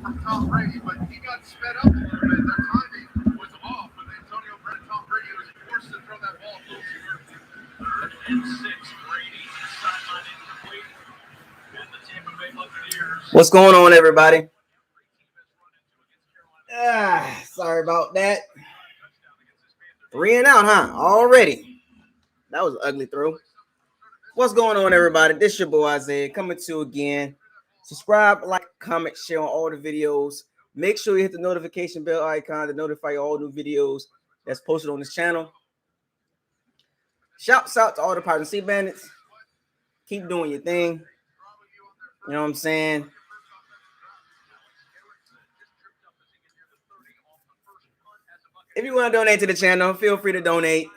Tom Brady, but he got sped up a little bit. Their timing was off with Antonio Brown and Tom Brady was forced to throw that ball close to and 6 Brady sideline incomplete. And the Tampa Bay Buccaneers. What's going on, everybody? Sorry about that. 3 and out, huh? Already. That was an ugly throw. What's going on, everybody? This your boy Isaiah coming to you again. Subscribe, like, comment, share on all the videos. Make sure you hit the notification bell icon to notify all new videos that's posted on this channel. Shouts out to all the Pirate Sea Bandits. Keep doing your thing. You know what I'm saying? If you want to donate to the channel, feel free to donate.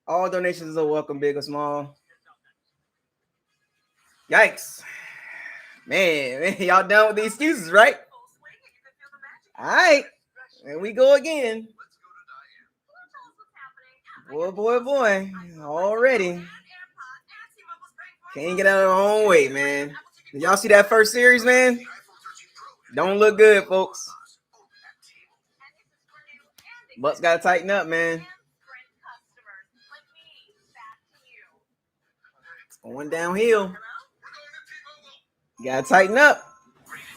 All donations are welcome, big or small. Yikes. Man, y'all done with the excuses, right? All right. And we go again. Boy. Already. Can't get out of our own way, man. Did y'all see that first series, man? Don't look good, folks. Bucs got to tighten up, man. It's going downhill. You got to tighten up.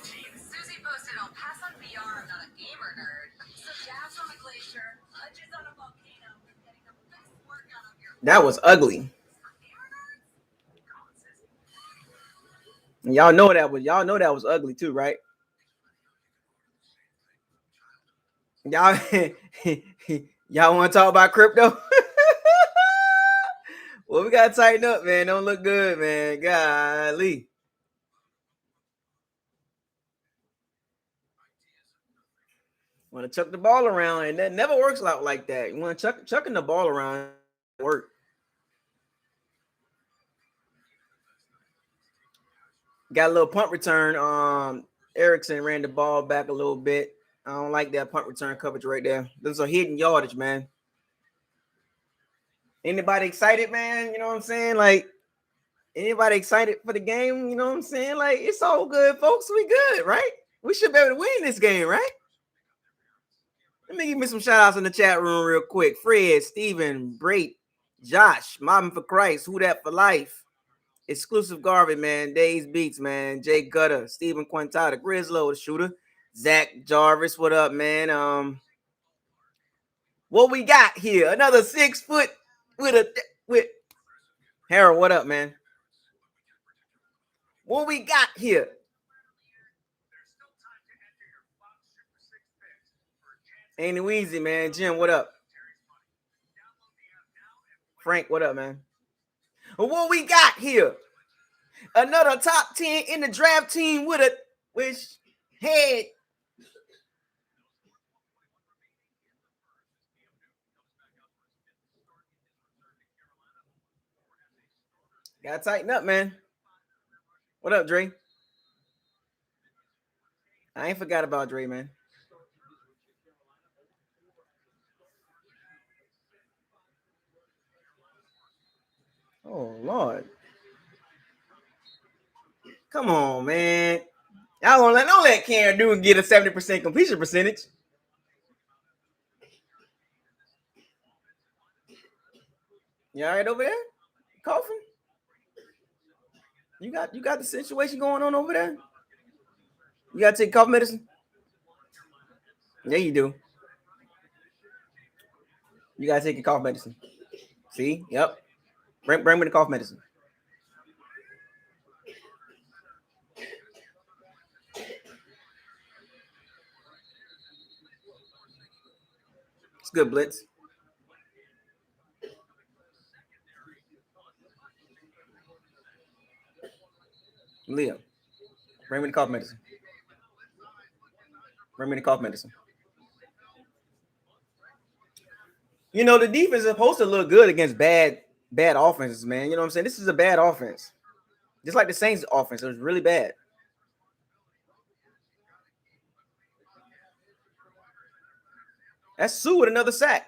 Susie posted, I'll pass on VR. I'm not a gamer nerd. So jabs on the glacier, punches on a volcano, getting the best workout of your life. That was ugly. And y'all know that was ugly too, right? Y'all want to talk about crypto? Well, we got to tighten up, man. Don't look good, man. Golly. Want to chuck the ball around, and that never works out like that. You want to chucking the ball around, work. Got a little punt return. Erickson ran the ball back a little bit. I don't like that punt return coverage right there. There's a hidden yardage, man. Anybody excited, man? You know what I'm saying? Like, anybody excited for the game? You know what I'm saying? Like, it's all good, folks. We good, right? We should be able to win this game, right? Let me give me some shout outs in the chat room real quick. Fred, Steven, Brait, Josh, Marvin for Christ, Who That for Life, Exclusive Garvey, man, Days Beats, man, Jay Gutter, Stephen Quintana, Grizzlo, the shooter, Zach Jarvis, what up, man? What we got here? Another 6 foot with Harold, what up, man? What we got here? Ain't it easy, man? Jim, what up? Frank, what up, man? What we got here? Another top 10 in the draft team with a head. Gotta tighten up, man. What up, Dre? I ain't forgot about Dre, man. Oh, Lord. Come on, man. Y'all don't let Karen do and get a 70% completion percentage. You all right over there? Coughing? You got the situation going on over there? You gotta take cough medicine? Yeah, you do. You gotta take your cough medicine. See? Yep. Bring me the cough medicine. It's good, Blitz. Leah, bring me the cough medicine. Bring me the cough medicine. You know, the defense is supposed to look good against bad offenses, man. You know what I'm saying? This is a bad offense. Just like the Saints offense. It was really bad. That's Sue with another sack.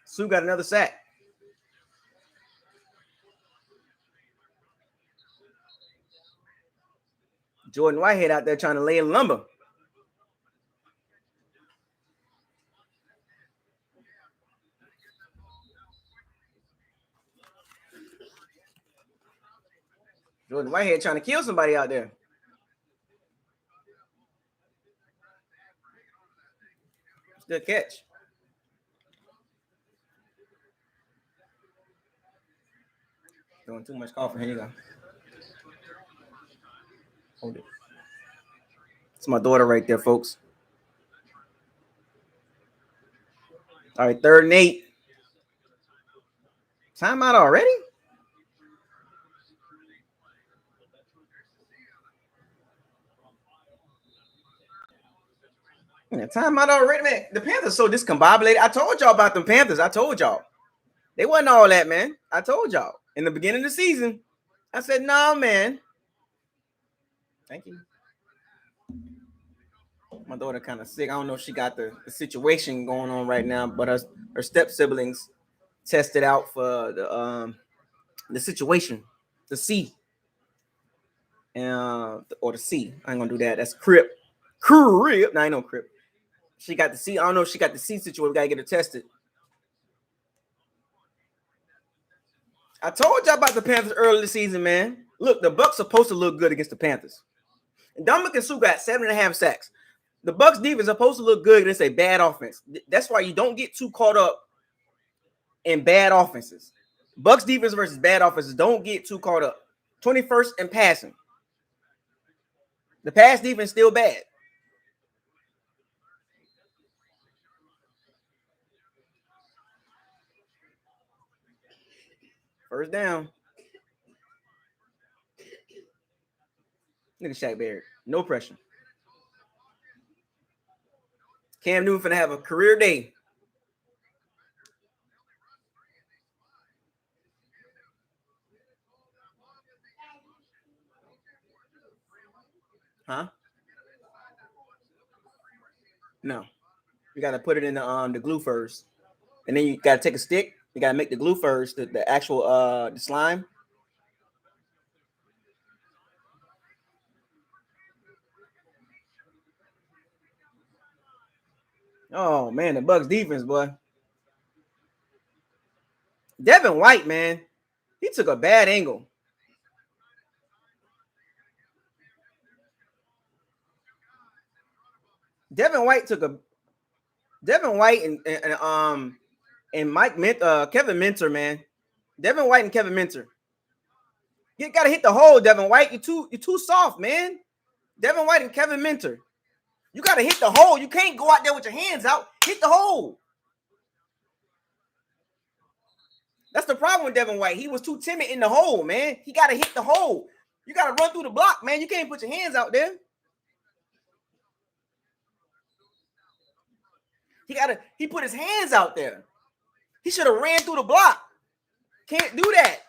Sue got another sack. Jordan Whitehead out there trying to lay in lumber. Jordan Whitehead trying to kill somebody out there. Still catch. Doing too much coughing. Here you go. Hold it. It's my daughter right there, folks. All right, 3rd and 8. Timeout already? Yeah, timeout already, man. The Panthers so discombobulated. I told y'all about them Panthers. I told y'all. They wasn't all that, man. I told y'all. In the beginning of the season, I said, no, man. Thank you. My daughter kind of sick. I don't know if she got the situation going on right now, but her step siblings tested out for the situation, the C, or the C. I ain't gonna do that. That's crip. No, I know crip. She got the C. I don't know if she got the C situation. We gotta get her tested. I told y'all about the Panthers early this season, man. Look, the Bucs supposed to look good against the Panthers. And Dominican Sue got 7.5 sacks. The Bucs defense is supposed to look good against a bad offense. That's why you don't get too caught up in bad offenses. Bucs defense versus bad offenses. Don't get too caught up. 21st in passing. The pass defense still bad. First down. Look at Shaq Barrett. No pressure. Cam Newton finna have a career day. Huh? No. You got to put it in the glue first. And then you got to take a stick. You got to make the glue first, the actual the slime. Oh, man, the Bucs defense, boy. Devin White, man. He took a bad angle. Devin White and Kevin Minter, man. Devin White and Kevin Minter. You gotta hit the hole, Devin White. You're too soft, man. Devin White and Kevin Minter. You gotta hit the hole. You can't go out there with your hands out. Hit the hole. That's the problem with Devin White. He was too timid in the hole, man. He gotta hit the hole. You gotta run through the block, man. You can't put your hands out there. He put his hands out there. He should have ran through the block. Can't do that.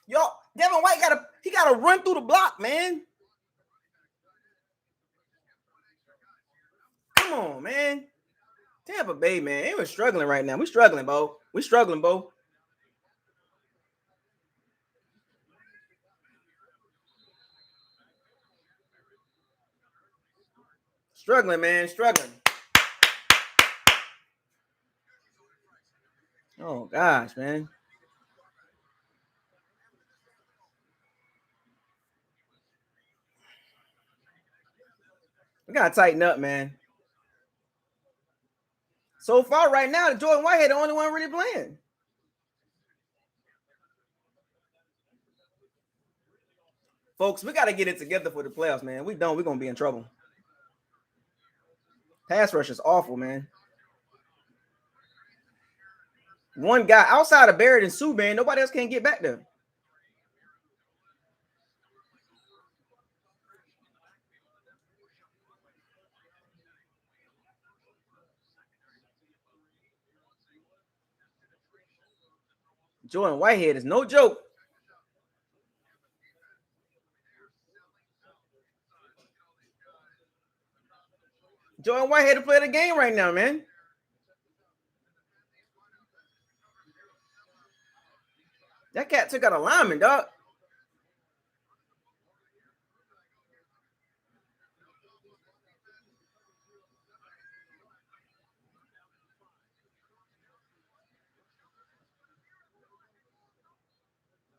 Yo, Devin White gotta run through the block, man. Come on, man. Tampa Bay, man. They were struggling right now. We struggling, Bo. We struggling, Bo. Struggling, man. Struggling. Oh, gosh, man. We got to tighten up, man. So far, right now, Jordan Whitehead the only one really playing. Folks, we got to get it together for the playoffs, man. We don't, we're going to be in trouble. Pass rush is awful, man. One guy outside of Barrett and Sue, man, nobody else can get back there. Jordan Whitehead is no joke. Jordan Whitehead to play the game right now, man. That cat took out a lineman, dog.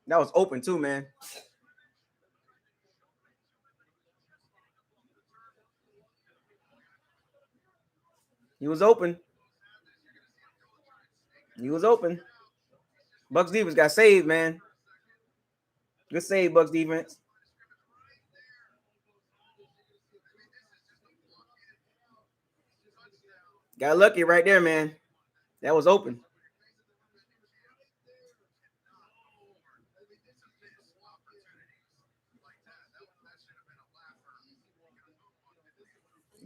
That was open too, man. He was open. He was open. Bucs defense got saved, man. Good save, Bucs defense. Got lucky right there, man. That was open.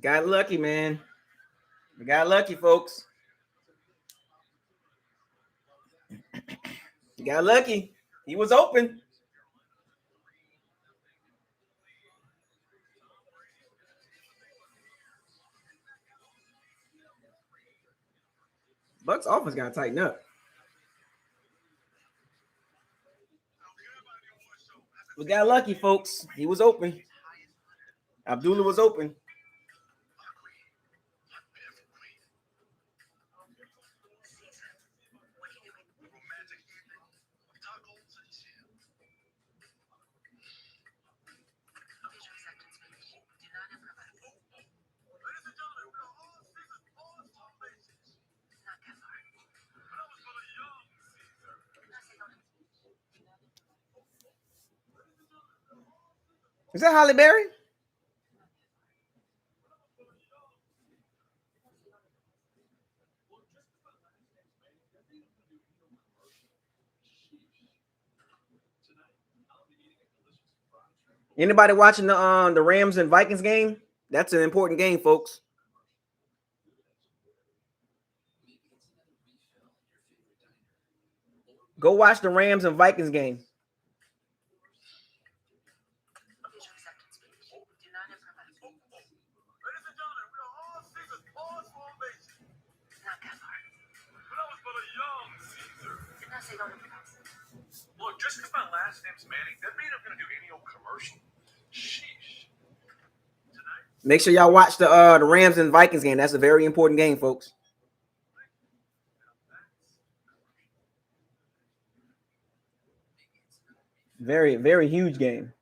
Got lucky, man. We got lucky, folks. You got lucky. He was open. Bucs offense got to tighten up. We got lucky, folks. He was open. Abdullah was open. Is that Holly Berry? Anybody watching the Rams and Vikings game? That's an important game, folks. Go watch the Rams and Vikings game. Look, just because my last name's Manning, that mean I'm going to do any old commercial. Sheesh. Make sure y'all watch the Rams and Vikings game. That's a very important game, folks. Very, very huge game.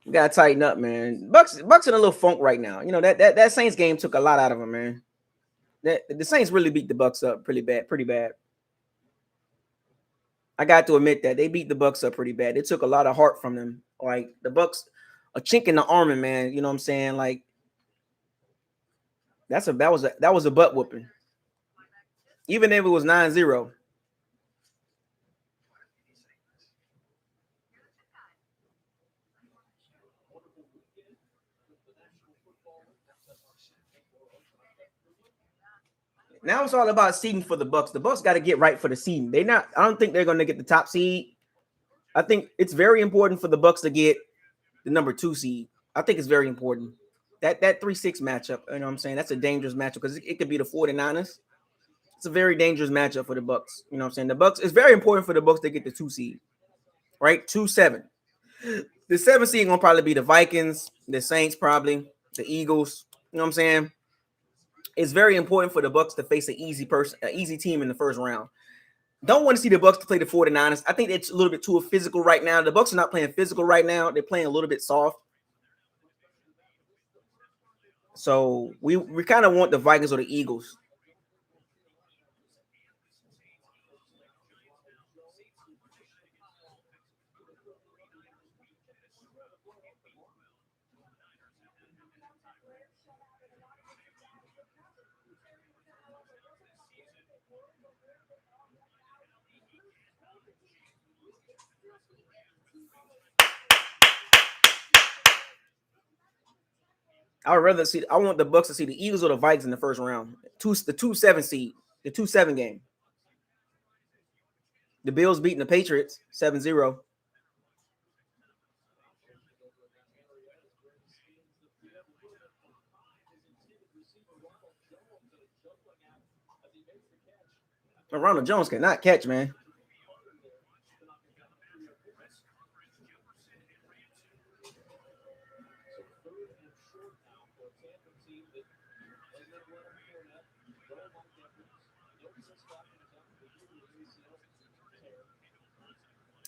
You gotta tighten up, man. Bucs in a little funk right now. You know that Saints game took a lot out of them, man. The Saints really beat the Bucs up pretty bad. I got to admit that they beat the Bucs up pretty bad. They took a lot of heart from them. Like the Bucs, a chink in the armor, man. You know what I'm saying? Like that was a butt whooping. Even if it was 9-0. Now it's all about seeding for the Bucs. The Bucs got to get right for the seeding. I don't think they're going to get the top seed. I think it's very important for the Bucs to get the number 2 seed. I think it's very important. That 3-6 matchup, you know what I'm saying? That's a dangerous matchup because it could be the 49ers. It's a very dangerous matchup for the Bucs. You know what I'm saying? The Bucs, it's very important for the Bucs to get the 2 seed. Right? 2-7. The 7 seed going to probably be the Vikings, the Saints probably, the Eagles. You know what I'm saying? It's very important for the Bucs to face an easy team in the first round. Don't want to see the Bucs to play the 49ers. I think it's a little bit too physical right now. The Bucs are not playing physical right now. They're playing a little bit soft. So we kind of want the Vikings or the Eagles. I want the Bucs to see the Eagles or the Vikings in the first round. The 2-7 seed, the 2-7 game. The Bills beating the Patriots 7-0. Ronald Jones cannot catch, man.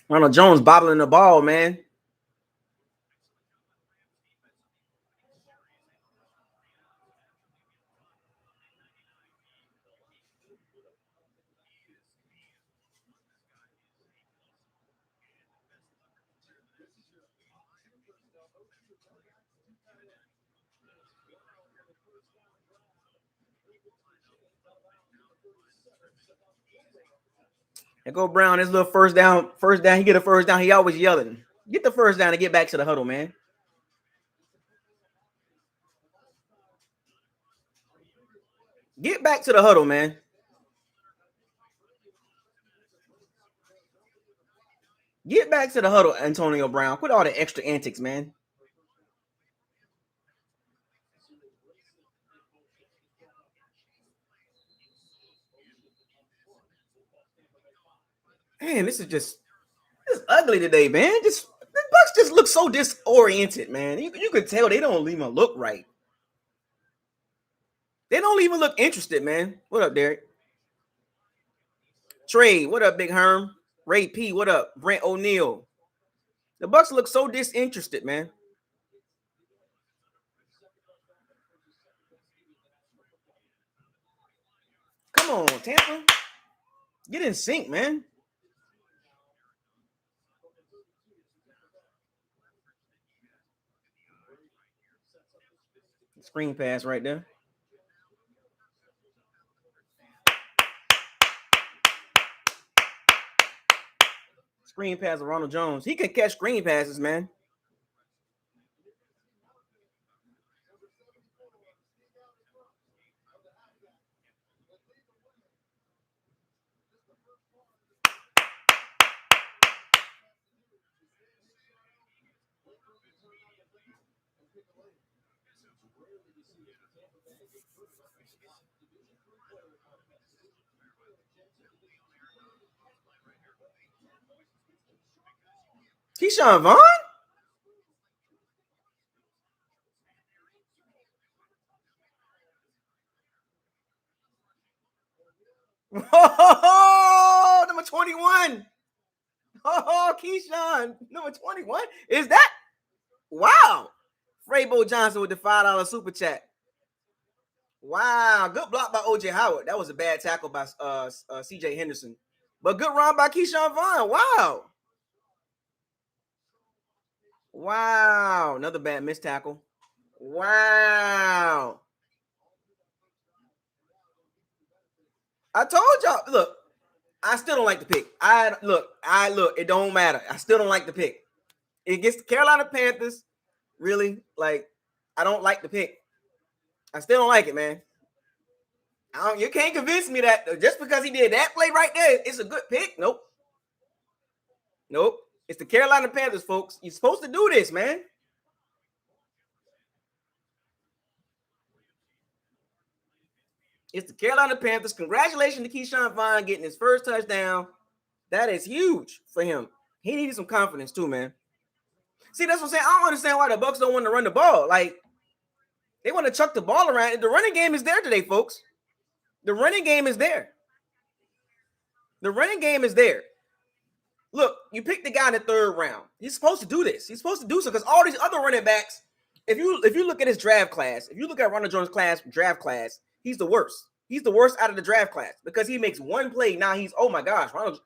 Ronald Jones bobbling the ball, man. And go Brown, his little first down. He get a first down. He always yelling. Get the first down and get back to the huddle, man. Get back to the huddle, man. Get back to the huddle, Antonio Brown. Quit all the extra antics, man. Man, this is ugly today, man. The Bucs just look so disoriented, man. You could tell they don't even look right. They don't even look interested, man. What up, Derek? Trey, what up, Big Herm? Ray P, what up? Brent O'Neill. The Bucs look so disinterested, man. Come on, Tampa. Get in sync, man. Screen pass right there. Screen pass of Ronald Jones. He can catch screen passes, man. Keyshawn Vaughn? Oh, number 21. Oh, Keyshawn, number 21. Is that? Wow. Fraybo Johnson with the $5 super chat. Wow. Good block by O.J. Howard. That was a bad tackle by C.J. Henderson. But good run by Keyshawn Vaughn. Wow. Wow. Another bad missed tackle. Wow. I told y'all, look, I still don't like the pick. It don't matter. I still don't like the pick. It gets the Carolina Panthers. Really, like, I don't like the pick. I still don't like it, man. You can't convince me that just because he did that play right there, it's a good pick. Nope. It's the Carolina Panthers, folks. You're supposed to do this, man. It's the Carolina Panthers. Congratulations to Keyshawn Vaughn getting his first touchdown. That is huge for him. He needed some confidence too, man. See, that's what I'm saying. I don't understand why the Bucs don't want to run the ball. Like, they want to chuck the ball around. The running game is there today, folks. The running game is there. The running game is there. Look, you pick the guy in the third round. He's supposed to do this. He's supposed to do so because all these other running backs, if you look at his draft class, if you look at Ronald Jones' draft class, he's the worst. He's the worst out of the draft class because he makes one play. Now he's, oh my gosh, Ronald.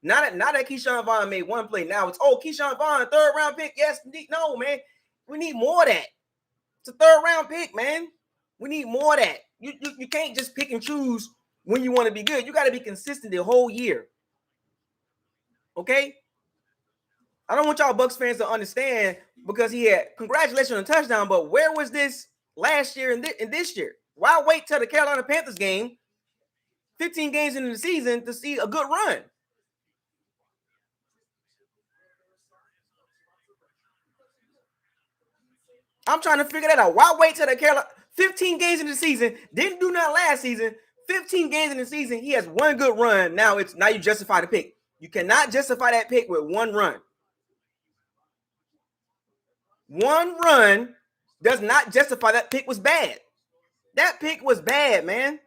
Now that Keyshawn Vaughn made one play, now it's, Keyshawn Vaughn, third round pick. Yes, no, man. We need more of that. It's a third round pick, man. We need more of that. You can't just pick and choose when you want to be good. You got to be consistent the whole year. Okay? I don't want y'all Bucs fans to understand because he had congratulations on a touchdown, but where was this last year and this year? Why wait till the Carolina Panthers game, 15 games into the season, to see a good run? I'm trying to figure that out. Why wait till the Carolina 15 games in the season? Didn't do nothing last season. 15 games in the season. He has one good run. Now you justify the pick. You cannot justify that pick with one run. One run does not justify that pick was bad. That pick was bad, man.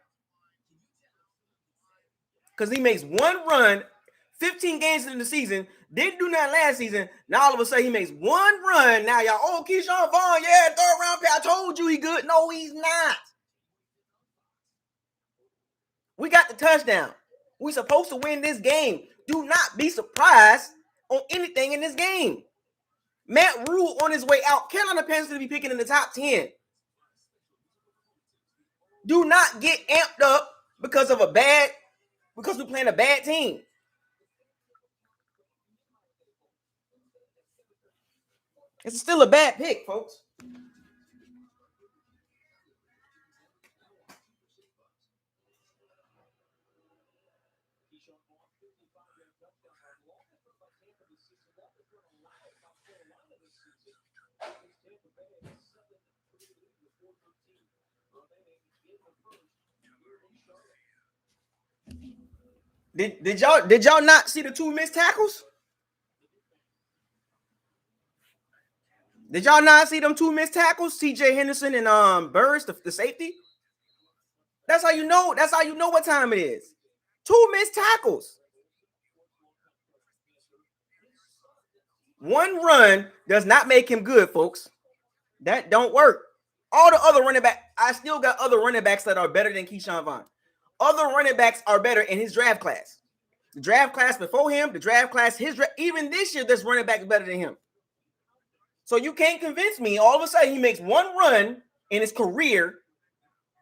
Because he makes one run, 15 games in the season, didn't do nothing last season. Now all of a sudden he makes one run. Now y'all, oh, Keyshawn Vaughn, yeah, third round pick. I told you he good. No, he's not. We got the touchdown. We're supposed to win this game. Do not be surprised on anything in this game. Matt Rule on his way out. Carolina Panthers to be picking in the top 10. Do not get amped up because we're playing a bad team. It's still a bad pick, folks. Did y'all not see the two missed tackles? Did y'all not see them two missed tackles? TJ Henderson and Burris, the safety. That's how you know. That's how you know what time it is. Two missed tackles. One run does not make him good, folks. That don't work. All the other running back, I still got other running backs that are better than Keyshawn Vaughn. Other running backs are better in his draft class. The draft class before him, the draft class, even this year, this running back is better than him. So you can't convince me all of a sudden he makes one run in his career,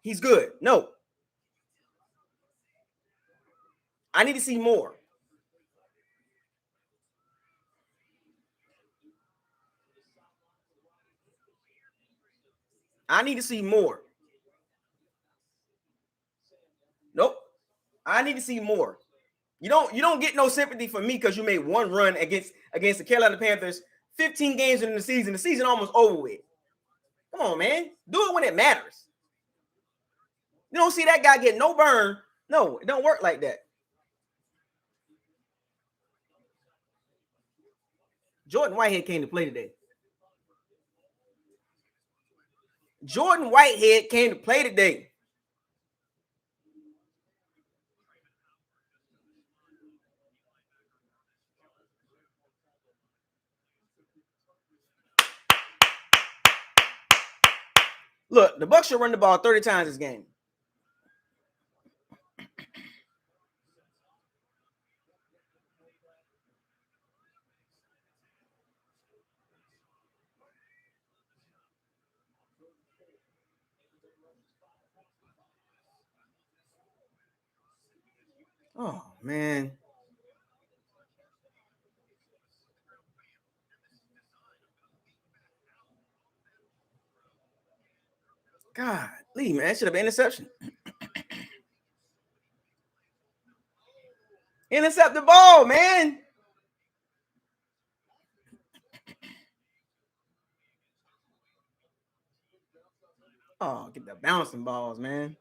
he's good. No. I need to see more. I need to see more. Nope. I need to see more. You don't get no sympathy for me because you made one run against the Carolina Panthers, 15 games in the season. The season almost over with. Come on, man. Do it when it matters. You don't see that guy get no burn. No, it don't work like that. Jordan Whitehead came to play today. Jordan Whitehead came to play today. Look, the Bucs should run the ball 30 times this game. Oh, man. God, Lee, man, that should have been interception. Intercept the ball, man. Oh, get the bouncing balls, man.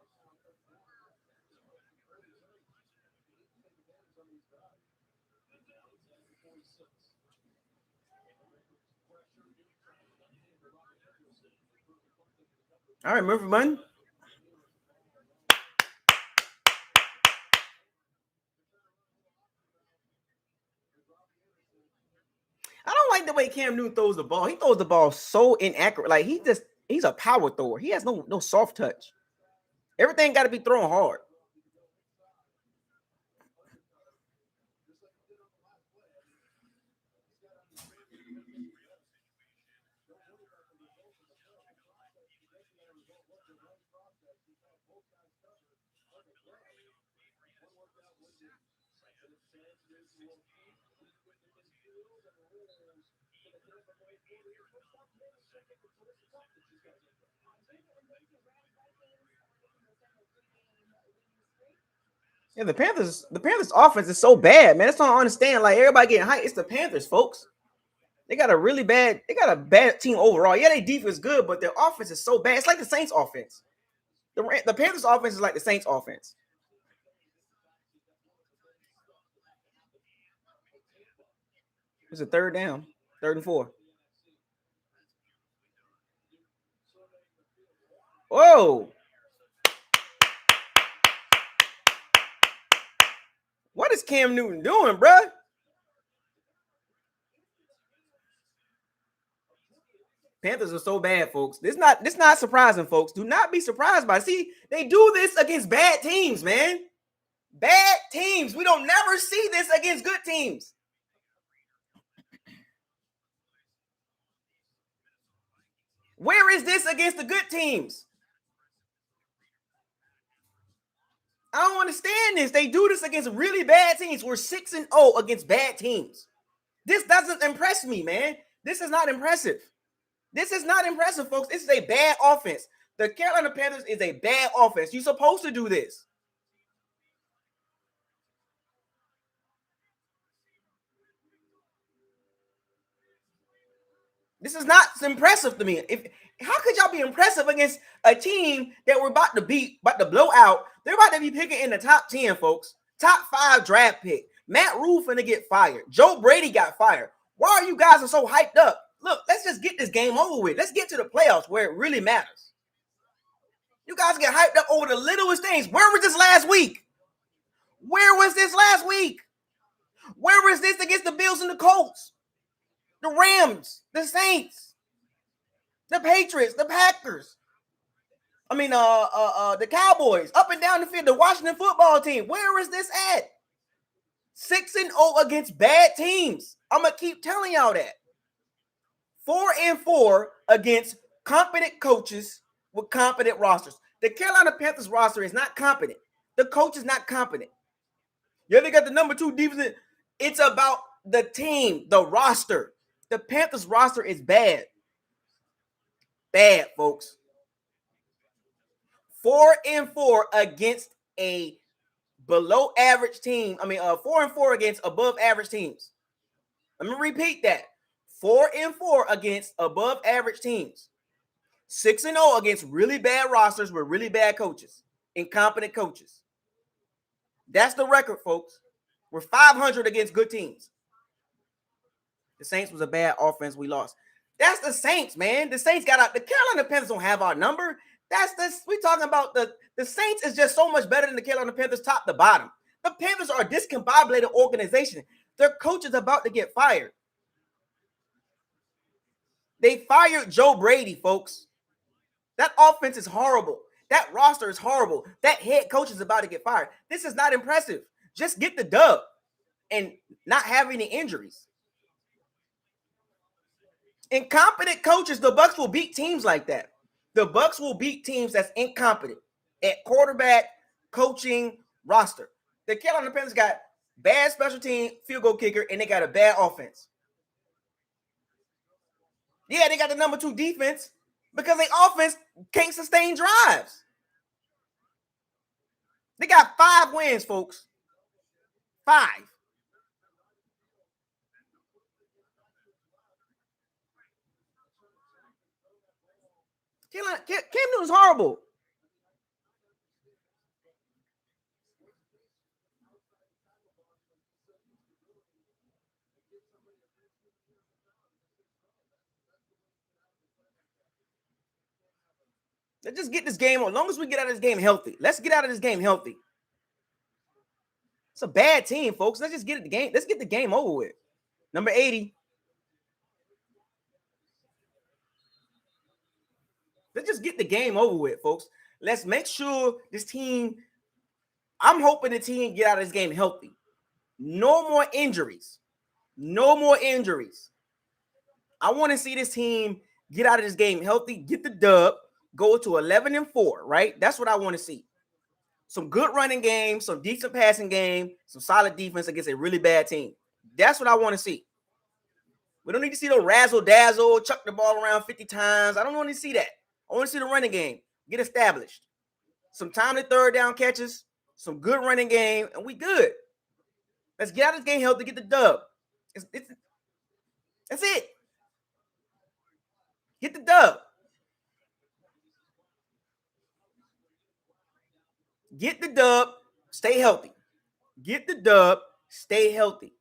All right, Murphy Bunn. I don't like the way Cam Newton throws the ball. He throws the ball so inaccurate. Like he's a power thrower. He has no soft touch. Everything got to be thrown hard. Yeah, the Panthers offense is so bad, man. That's what I don't understand. Like everybody getting hyped. It's the Panthers, folks. They got a bad team overall. Yeah, their defense is good, but their offense is so bad. It's like the Saints offense. The Panthers offense is like the Saints offense. It's a third down, 3rd and 4. Whoa. What is Cam Newton doing, bruh? Panthers are so bad, folks. This not surprising, folks. Do not be surprised by it. See, they do this against bad teams, man. Bad teams. We don't never see this against good teams. Where is this against the good teams? I don't understand this. They do this against really bad teams. We're 6-0 against bad teams. This doesn't impress me, man. This is not impressive. This is not impressive, folks. This is a bad offense. The Carolina Panthers is a bad offense. You're supposed to do this. This is not impressive to me. How could y'all be impressive against a team that we're about to beat, about to blow out? They're about to be picking in the top 10, folks. Top 5 draft pick. Matt Rule finna get fired. Joe Brady got fired. Why are you guys so hyped up? Look, let's just get this game over with. Let's get to the playoffs where it really matters. You guys get hyped up over the littlest things. Where was this last week? Where was this last week? Where was this against the Bills and the Colts? The Rams, the Saints, the Patriots, the Packers. The Cowboys, up and down the field, the Washington football team. Where is this at? 6-0 against bad teams. I'm going to keep telling y'all that. 4-4 against competent coaches with competent rosters. The Carolina Panthers roster is not competent. The coach is not competent. Yeah, they got the number 2 defense. It's about the team, the roster. The Panthers roster is bad. Bad, folks. 4-4 against a below average team. 4-4 against above average teams. Let me repeat that. 4-4 against above average teams. 6-0 against really bad rosters with really bad coaches, incompetent coaches. That's the record, folks. We're 500 against good teams. The Saints was a bad offense. We lost. That's the Saints, man. The Saints got out. The Carolina Panthers don't have our number. That's this. We're talking about the Saints is just so much better than the Carolina Panthers top to bottom. The Panthers are a discombobulated organization. Their coach is about to get fired. They fired Joe Brady, folks. That offense is horrible. That roster is horrible. That head coach is about to get fired. This is not impressive. Just get the dub and not have any injuries. Incompetent coaches, the Bucs will beat teams like that. The Bucs will beat teams that's incompetent at quarterback, coaching, roster. The Carolina Panthers got bad special team, field goal kicker, and they got a bad offense. Yeah, they got the number 2 defense because their offense can't sustain drives. They got 5 wins, folks. 5. Cam Newton's horrible. Let's just get this game on. As long as we get out of this game healthy. Let's get out of this game healthy. It's a bad team, folks. Let's just get the game. Let's get the game over with. Number 80. Let's just get the game over with, folks. Let's make sure this team, I'm hoping the team get out of this game healthy. No more injuries. No more injuries. I want to see this team get out of this game healthy, get the dub, go to 11-4, right? That's what I want to see. Some good running game, some decent passing game, some solid defense against a really bad team. That's what I want to see. We don't need to see the razzle-dazzle, chuck the ball around 50 times. I don't want to see that. I want to see the running game get established. Some timely third down catches, some good running game, and we good. Let's get out of this game healthy, get the dub. That's it. Get the dub. Get the dub. Stay healthy. Get the dub. Stay healthy.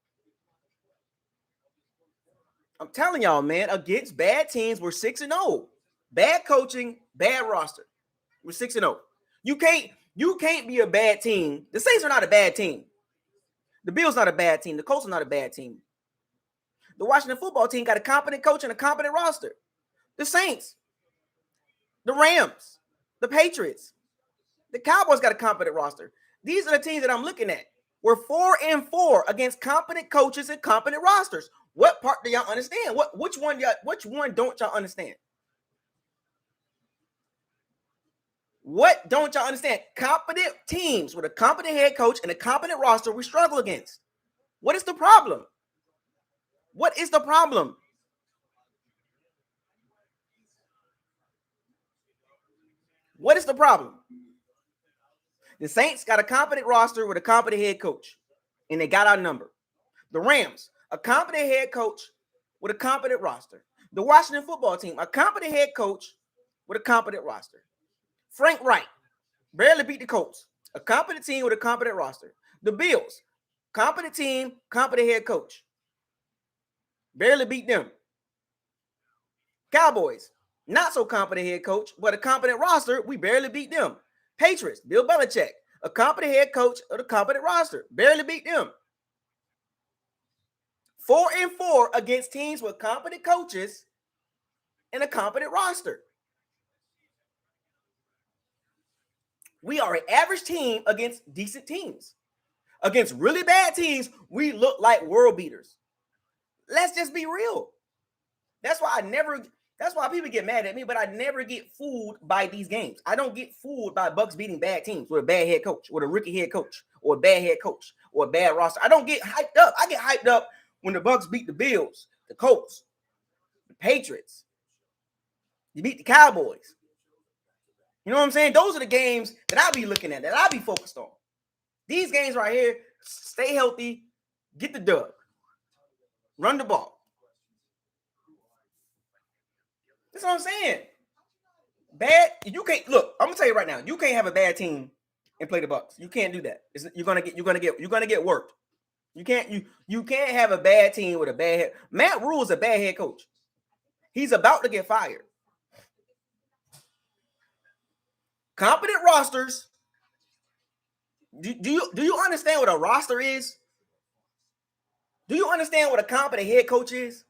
I'm telling y'all, man, against bad teams, we're 6-0. Bad coaching, bad roster. We're 6-0. You can't be a bad team. The Saints are not a bad team. The Bills not a bad team. The Colts are not a bad team. The Washington football team got a competent coach and a competent roster. The Saints, the Rams, the Patriots, the Cowboys got a competent roster. These are the teams that I'm looking at. We're 4-4 against competent coaches and competent rosters. What part do y'all understand? Which one don't y'all understand? What don't y'all understand? Competent teams with a competent head coach and a competent roster we struggle against. What is the problem? What is the problem? What is the problem? The Saints got a competent roster with a competent head coach, and they got our number. The Rams, a competent head coach with a competent roster. The Washington football team, a competent head coach with a competent roster. Frank Wright barely beat the Colts, a competent team with a competent roster. The Bills, competent team, competent head coach. Barely beat them. Cowboys, not so competent head coach, but a competent roster. We barely beat them. Patriots, Bill Belichick, a competent head coach with a competent roster. Barely beat them. 4-4 against teams with competent coaches and a competent roster. We are an average team against decent teams. Against really bad teams, we look like world beaters. Let's just be real. That's why people get mad at me, but I never get fooled by these games. I don't get fooled by Bucs beating bad teams with a bad head coach, with a rookie head coach, or a bad head coach, or a bad roster. I don't get hyped up. I get hyped up when the Bucs beat the Bills, the Colts, the Patriots. You beat the Cowboys. You know what I'm saying? Those are the games that I'll be looking at, that I'll be focused on. These games right here, stay healthy, get the dub, run the ball. That's what I'm saying. Bad, you can't look. I'm gonna tell you right now, you can't have a bad team and play the Bucs. You can't do that. You're gonna get worked. You can't have a bad team with a bad head. Matt Rule is a bad head coach. He's about to get fired. Competent rosters. Do you understand what a roster is? Do you understand what a competent head coach is?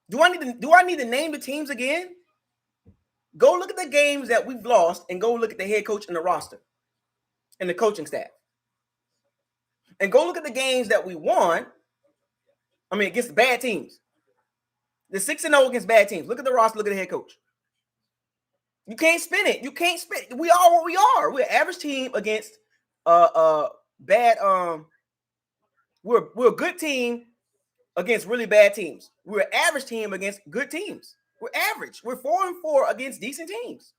Do I need to name the teams again? Go look at the games that we've lost and go look at the head coach and the roster and the coaching staff. And go look at the games that we won. Against bad teams. The 6-0 against bad teams. Look at the roster, look at the head coach. You can't spin it. You can't spin it. We are what we are. We're an average team against bad. We're a good team against really bad teams. We're an average team against good teams. We're average. We're 4-4 against decent teams.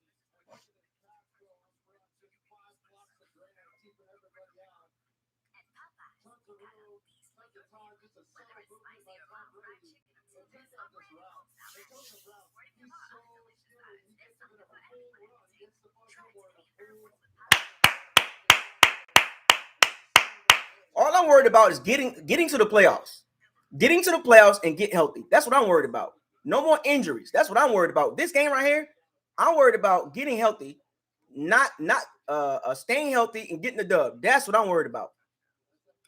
All I'm worried about is getting to the playoffs. Getting to the playoffs and get healthy. That's what I'm worried about. No more injuries. That's what I'm worried about. This game right here, I'm worried about getting healthy, not staying healthy and getting the dub. That's what I'm worried about.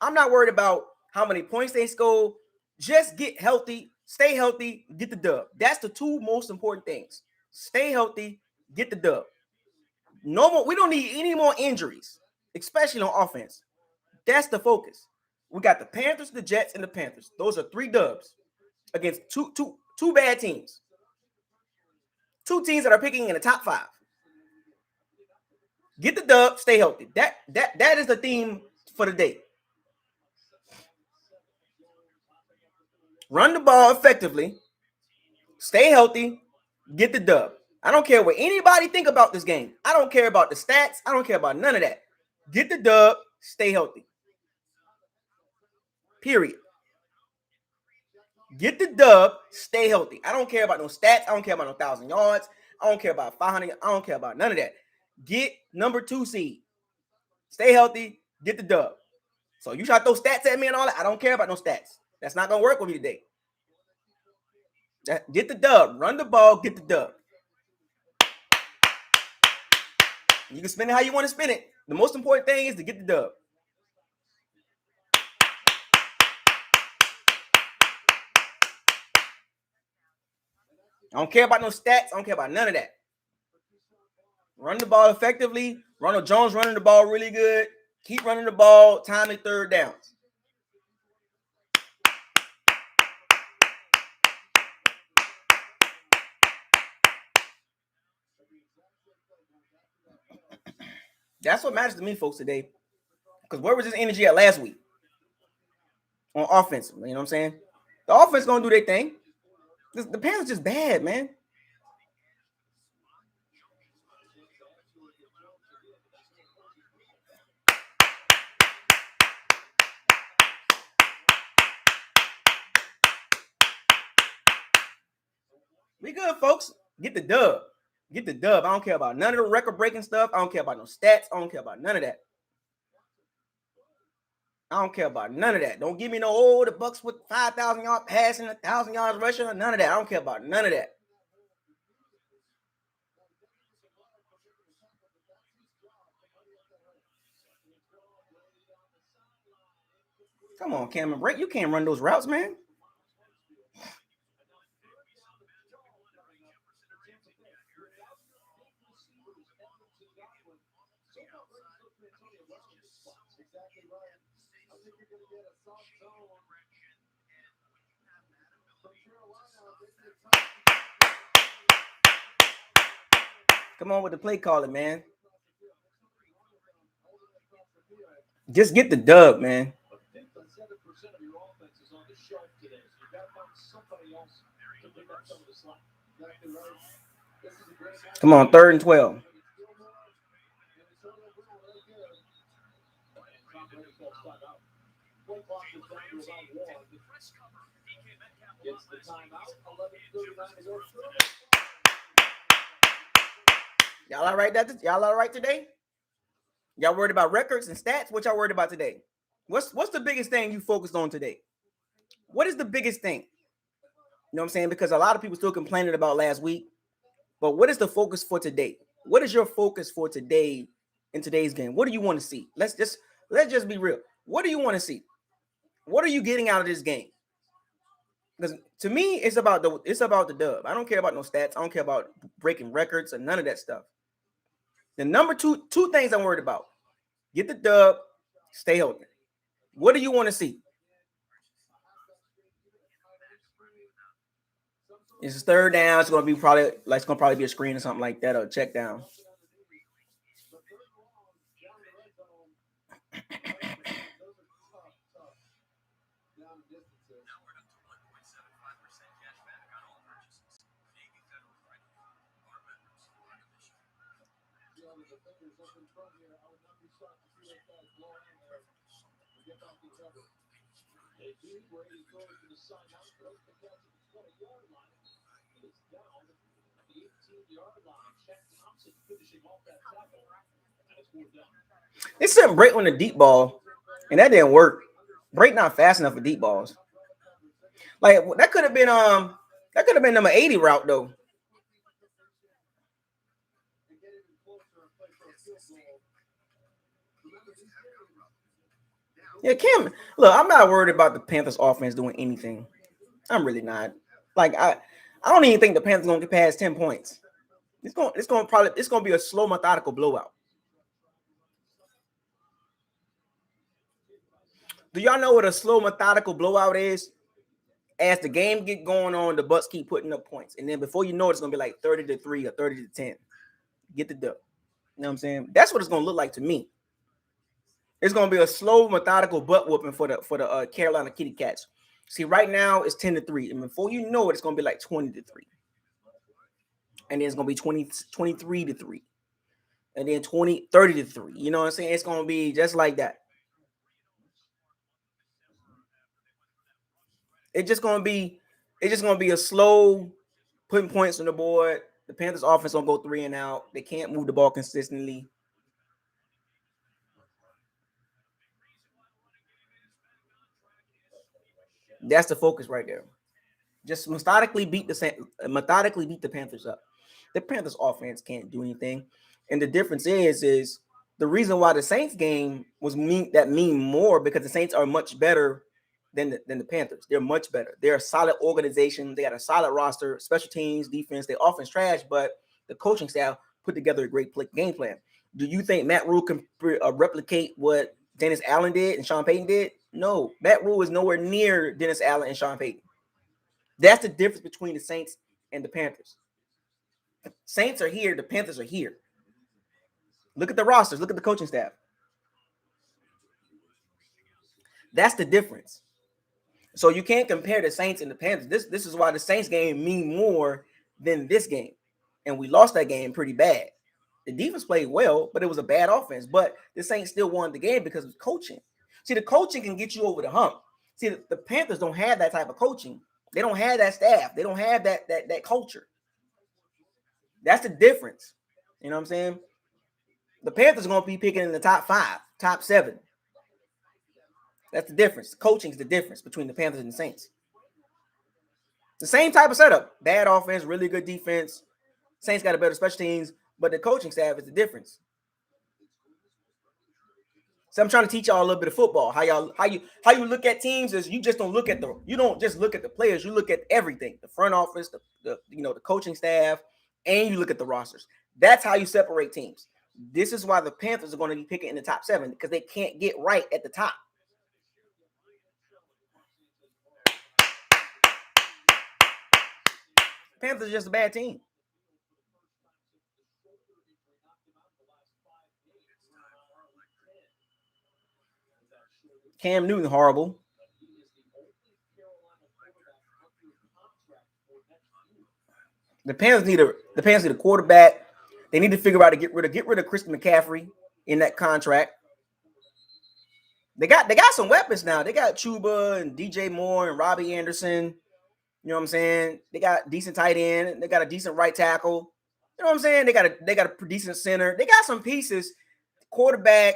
I'm not worried about how many points they score. Just get healthy, stay healthy, get the dub. That's the two most important things. Stay healthy, get the dub. No more. We don't need any more injuries, especially on offense. That's the focus. We got the Panthers, the Jets, and the Panthers. Those are 3 dubs against two bad teams. 2 teams that are picking in the top 5. Get the dub, stay healthy. That is the theme for the day. Run the ball effectively, stay healthy, get the dub. I don't care what anybody think about this game. I don't care about the stats. I don't care about none of that. Get the dub, stay healthy. Period. Get the dub. Stay healthy. I don't care about no stats. I don't care about no 1,000 yards. I don't care about 500. I don't care about none of that. Get number 2 seed. Stay healthy. Get the dub. So you try to throw stats at me and all that. I don't care about no stats. That's not gonna work with me today. Get the dub. Run the ball. Get the dub. You can spin it how you want to spin it. The most important thing is to get the dub. I don't care about no stats. I don't care about none of that. Run the ball effectively. Ronald Jones running the ball really good. Keep running the ball. Timely third downs. That's what matters to me, folks, today. Because where was this energy at last week? On offense, you know what I'm saying? The offense going to do their thing. The Panthers just bad, man. We good, folks. Get the dub. Get the dub. I don't care about none of the record-breaking stuff. I don't care about no stats. I don't care about none of that. I don't care about none of that. Don't give me no, the Bucs with 5,000 yards passing, 1,000 yards rushing, none of that. I don't care about none of that. Come on, Cameron Brake. You can't run those routes, man. Come on with the play calling, man. Just get the dub, man. Come on, 3rd and 12. Y'all all right? Y'all all right today? Y'all worried about records and stats? What y'all worried about today? What's the biggest thing you focused on today? What is the biggest thing? You know what I'm saying? Because a lot of people still complaining about last week. But what is the focus for today? What is your focus for today in today's game? What do you want to see? Let's just be real. What do you want to see? What are you getting out of this game? Because to me, it's about the dub. I don't care about no stats. I don't care about breaking records or none of that stuff. The number two things I'm worried about: get the dub, stay healthy. What do you want to see? It's 3rd down. It's gonna probably be a screen or something like that, or a check down. They sent Brady on the deep ball, and that didn't work. Brady not fast enough for deep balls. Like that could have been number 80 route though. Yeah, Cam. Look, I'm not worried about the Panthers offense doing anything. I'm really not. Like I don't even think the Panthers gonna get past 10 points. It's gonna be a slow, methodical blowout. Do y'all know what a slow, methodical blowout is? As the game get going on, the Bucs keep putting up points, and then before you know it, it's gonna be like 30-3 or 30-10. Get the dub. You know what I'm saying? That's what it's gonna look like to me. It's gonna be a slow, methodical butt whooping for the Carolina Kitty Cats. See, right now it's 10-3, and before you know it, it's gonna be like 20-3, and then it's gonna be 23-3, and then 30-3. You know what I'm saying? It's gonna be just like that. It's just gonna be It's just going to be a slow putting points on the board. The Panthers offense going to go 3 and out. They can't move the ball consistently. That's the focus right there. Just methodically beat the Panthers up. The Panthers offense can't do anything. And the difference is the reason why the Saints game was mean more because the Saints are much better than the Panthers. They're much better. They're a solid organization. They got a solid roster, special teams, defense. Their offense trash, but the coaching staff put together a great game plan. Do you think Matt Rule can replicate what Dennis Allen did and Sean Payton did? No. Matt Rule is nowhere near Dennis Allen and Sean Payton. That's the difference between the Saints and the Panthers. Saints are here. The Panthers are here. Look at the rosters. Look at the coaching staff. That's the difference. So you can't compare the Saints and the Panthers. This is why the Saints game mean more than this game. And we lost that game pretty bad. The defense played well, but it was a bad offense. But the Saints still won the game because of coaching. See, the coaching can get you over the hump. See, the Panthers don't have that type of coaching. They don't have that staff. They don't have that culture. That's the difference. You know what I'm saying? The Panthers are going to be picking in the top 5, top 7. That's the difference. Coaching is the difference between the Panthers and the Saints. The same type of setup. Bad offense, really good defense. Saints got a better special teams, but the coaching staff is the difference. So I'm trying to teach y'all a little bit of football. How you look at teams is you just don't look at you don't just look at the players. You look at everything, the front office, the coaching staff, and you look at the rosters. That's how you separate teams. This is why the Panthers are going to be picking in the top 7 because they can't get right at the top. Panthers are just a bad team. Cam Newton, horrible. The Panthers need a quarterback. They need to figure out to get rid of Christian McCaffrey in that contract. They got some weapons now. They got Chuba and DJ Moore and Robbie Anderson. You know what I'm saying? They got decent tight end. They got a decent right tackle. You know what I'm saying? They got a decent center. They got some pieces. Quarterback.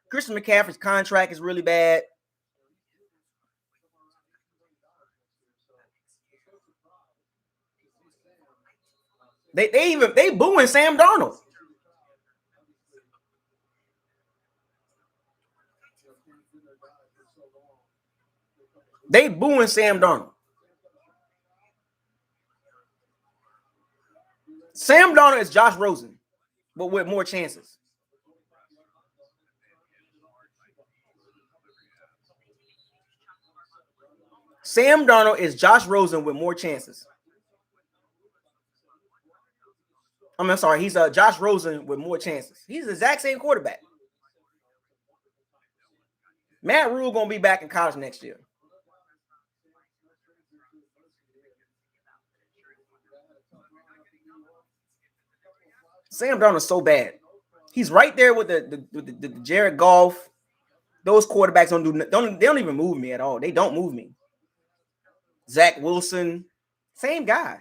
Christian McCaffrey's contract is really bad. They booing Sam Darnold. They booing Sam Darnold. Sam Darnold is Josh Rosen, but with more chances. Sam Darnold is Josh Rosen with more chances. I'm sorry, he's Josh Rosen with more chances. He's the exact same quarterback. Matt Rule gonna be back in college next year. Sam Darnold is so bad. He's right there with the Jared Goff. Those quarterbacks don't even move me at all. They don't move me. Zach Wilson, same guy.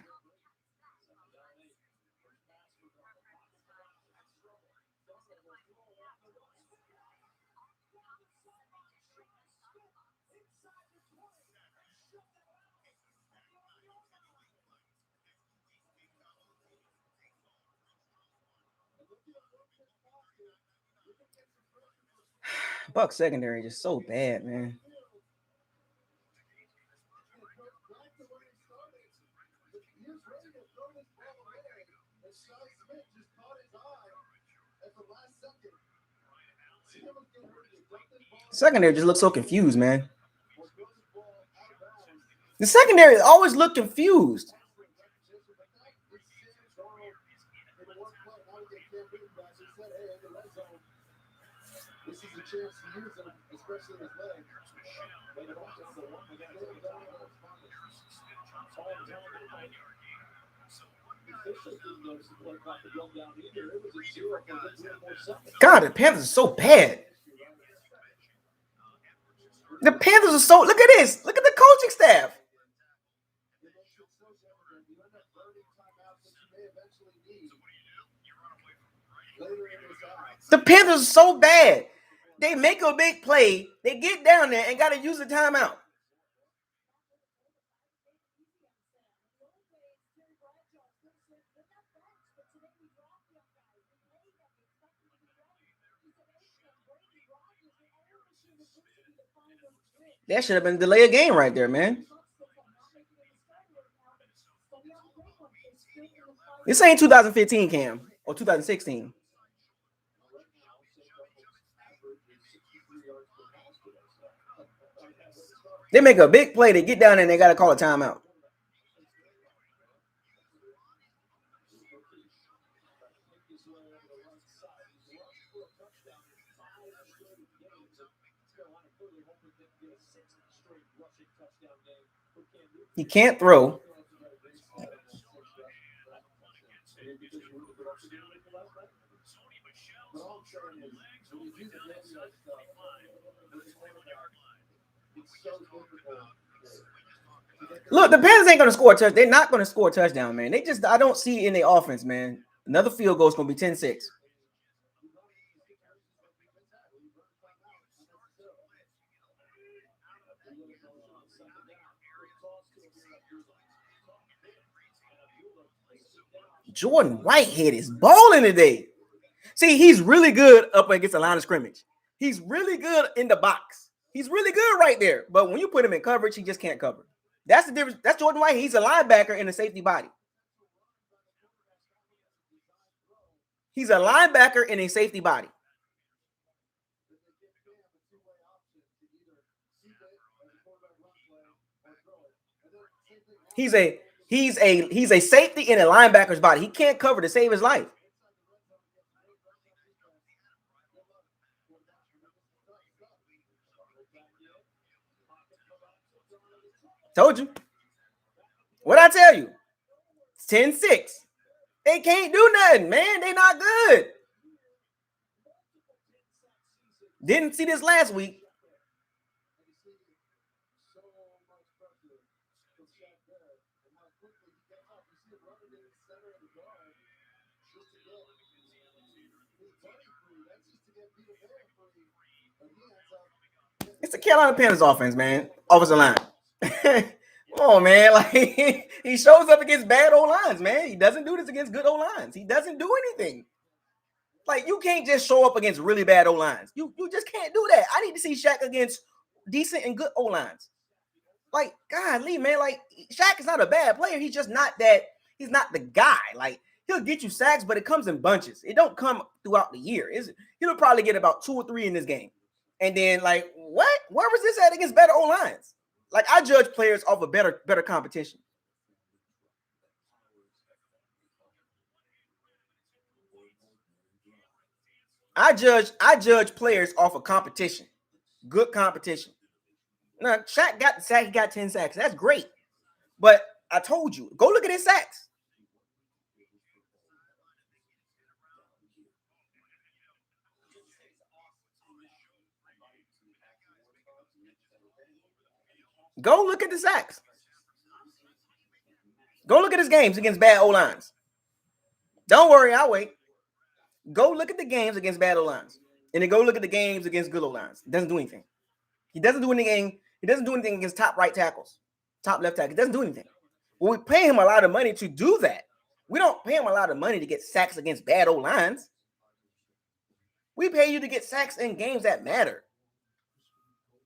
Bucs secondary just so bad, man. Secondary just looks so confused, man. The secondary always look confused. This is a chance to use him, especially his legs. God, the Panthers are so bad. The Panthers are so. Look at this. Look at the coaching staff. The Panthers are so bad. They make a big play. They get down there and got to use the timeout. That should have been delay a game right there, man. This ain't 2015, Cam, or 2016. They make a big play. They get down there and they got to call a timeout. He can't throw. Look, the Panthers ain't going to score a touchdown. They're not going to score a touchdown, man. I don't see it in their offense, man. Another field goal is going to be 10-6. Jordan Whitehead is balling today. See, he's really good up against the line of scrimmage. He's really good in the box. He's really good right there. But when you put him in coverage, he just can't cover. That's the difference. That's Jordan Whitehead. He's a linebacker in a safety body. He's a linebacker in a safety body. He's a safety in a linebacker's body. He can't cover to save his life. Told you. What'd I tell you? It's 10-6. They can't do nothing, man. They not good. Didn't see this last week. It's the Carolina Panthers offense, man. Offensive line. Come on, man. Like he shows up against bad O-lines, man. He doesn't do this against good O-lines. He doesn't do anything. Like, you can't just show up against really bad O-lines. You just can't do that. I need to see Shaq against decent and good O-lines. Like, golly, man. Like, Shaq is not a bad player. He's just not that. He's not the guy. Like, he'll get you sacks, but it comes in bunches. It don't come throughout the year. He'll probably get about 2 or 3 in this game. And then, like, what? Where was this at against better O-lines? Like, I judge players off of better competition. I judge players off of competition. Good competition. Now, Shaq got the sack. He got 10 sacks. That's great. But I told you, go look at his sacks. Go look at the sacks. Go look at his games against bad O-lines. Don't worry, I'll wait. Go look at the games against bad O-lines. And then go look at the games against good O-lines. It doesn't do anything. He doesn't do anything. He doesn't do anything against top right tackles, top left tackles. He doesn't do anything. Well, we pay him a lot of money to do that. We don't pay him a lot of money to get sacks against bad O-lines. We pay you to get sacks in games that matter.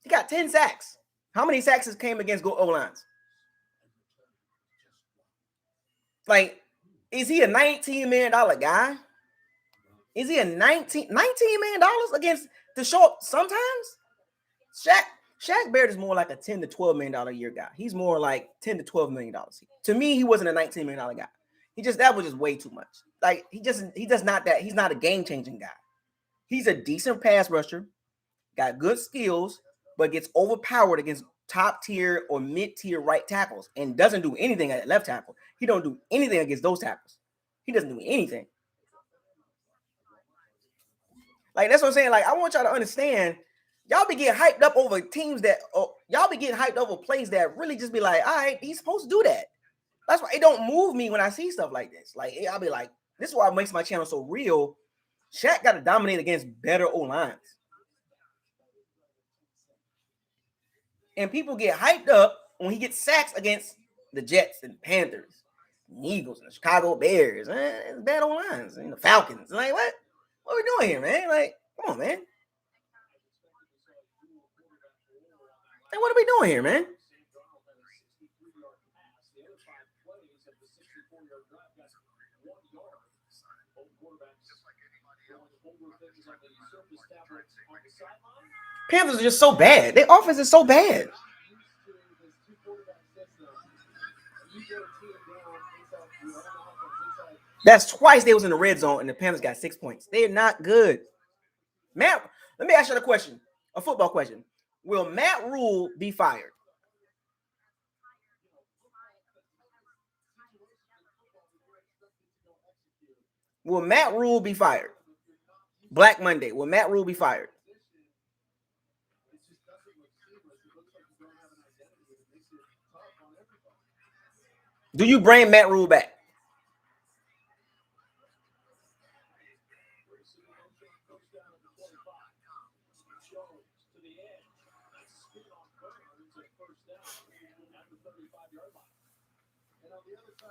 He got 10 sacks. How many sacks came against good O-lines? Like, is he a $19 million guy? Is he a $19 million against the short sometimes? Shaq Barrett is more like a $10 to $12 million a year guy. He's more like $10 to $12 million. To me, he wasn't a $19 million guy. That was just way too much. Like, he does not that. He's not a game-changing guy. He's a decent pass rusher, got good skills, but gets overpowered against top-tier or mid-tier right tackles and doesn't do anything at left tackle. He don't do anything against those tackles. He doesn't do anything. Like, that's what I'm saying. Like, I want y'all to understand, y'all be getting hyped up over teams that, y'all be getting hyped over plays that really just be like, all right, he's supposed to do that. That's why it don't move me when I see stuff like this. Like, I'll be like, this is why it makes my channel so real. Shaq got to dominate against better O-lines. And people get hyped up when he gets sacks against the Jets and Panthers, and Eagles, and the Chicago Bears. It's bad O-lines. And the Falcons. Like, what? What are we doing here, man? Like, come on, man. Like, what are we doing here, man? Panthers are just so bad. Their offense is so bad. That's twice they was in the red zone and the Panthers got 6 points. They're not good. Matt, let me ask you a question, a football question. Will Matt Rule be fired? Will Matt Rule be fired? Black Monday. Will Matt Rule be fired? Do you bring Matt Rule back?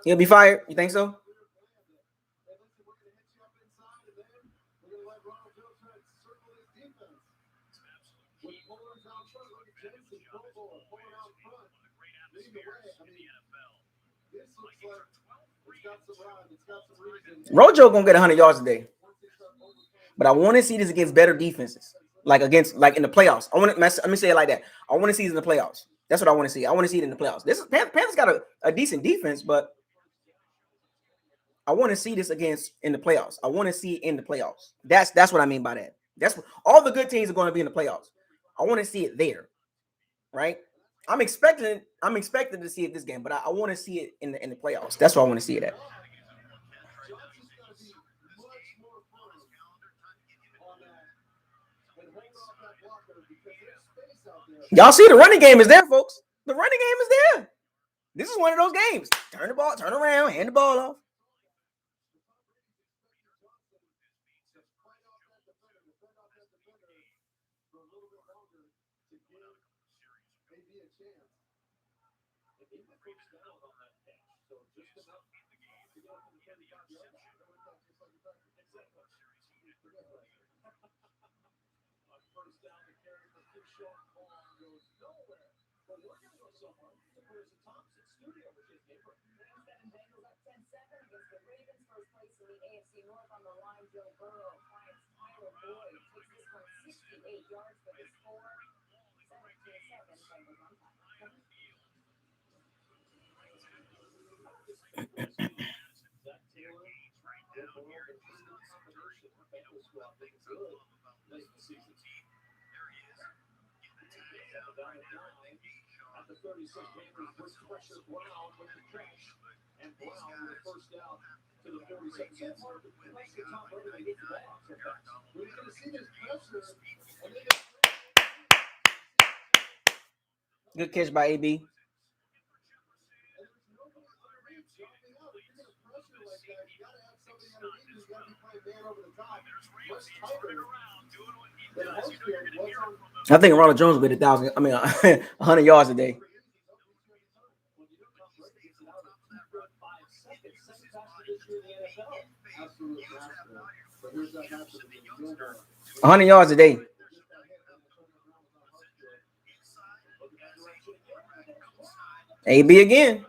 He'll be fired? You think so? Rojo gonna get 100 yards a day, but I want to see this against better defenses, like in the playoffs. Let me say it like that. I want to see it in the playoffs. That's what I want to see. I want to see it in the playoffs. Panthers got a decent defense, but I want to see this in the playoffs. I want to see it in the playoffs. That's what I mean by that. That's what all the good teams are going to be in the playoffs. I want to see it there, right? I'm expecting to see it this game, but I want to see it in the playoffs. That's where I want to see it at. Y'all see the running game is there, folks. The running game is there. This is one of those games. Turn the ball, turn around, hand the ball off. Good catch by AB. I think Ronald Jones will be 100 yards a day. $100 yards a day. AB again.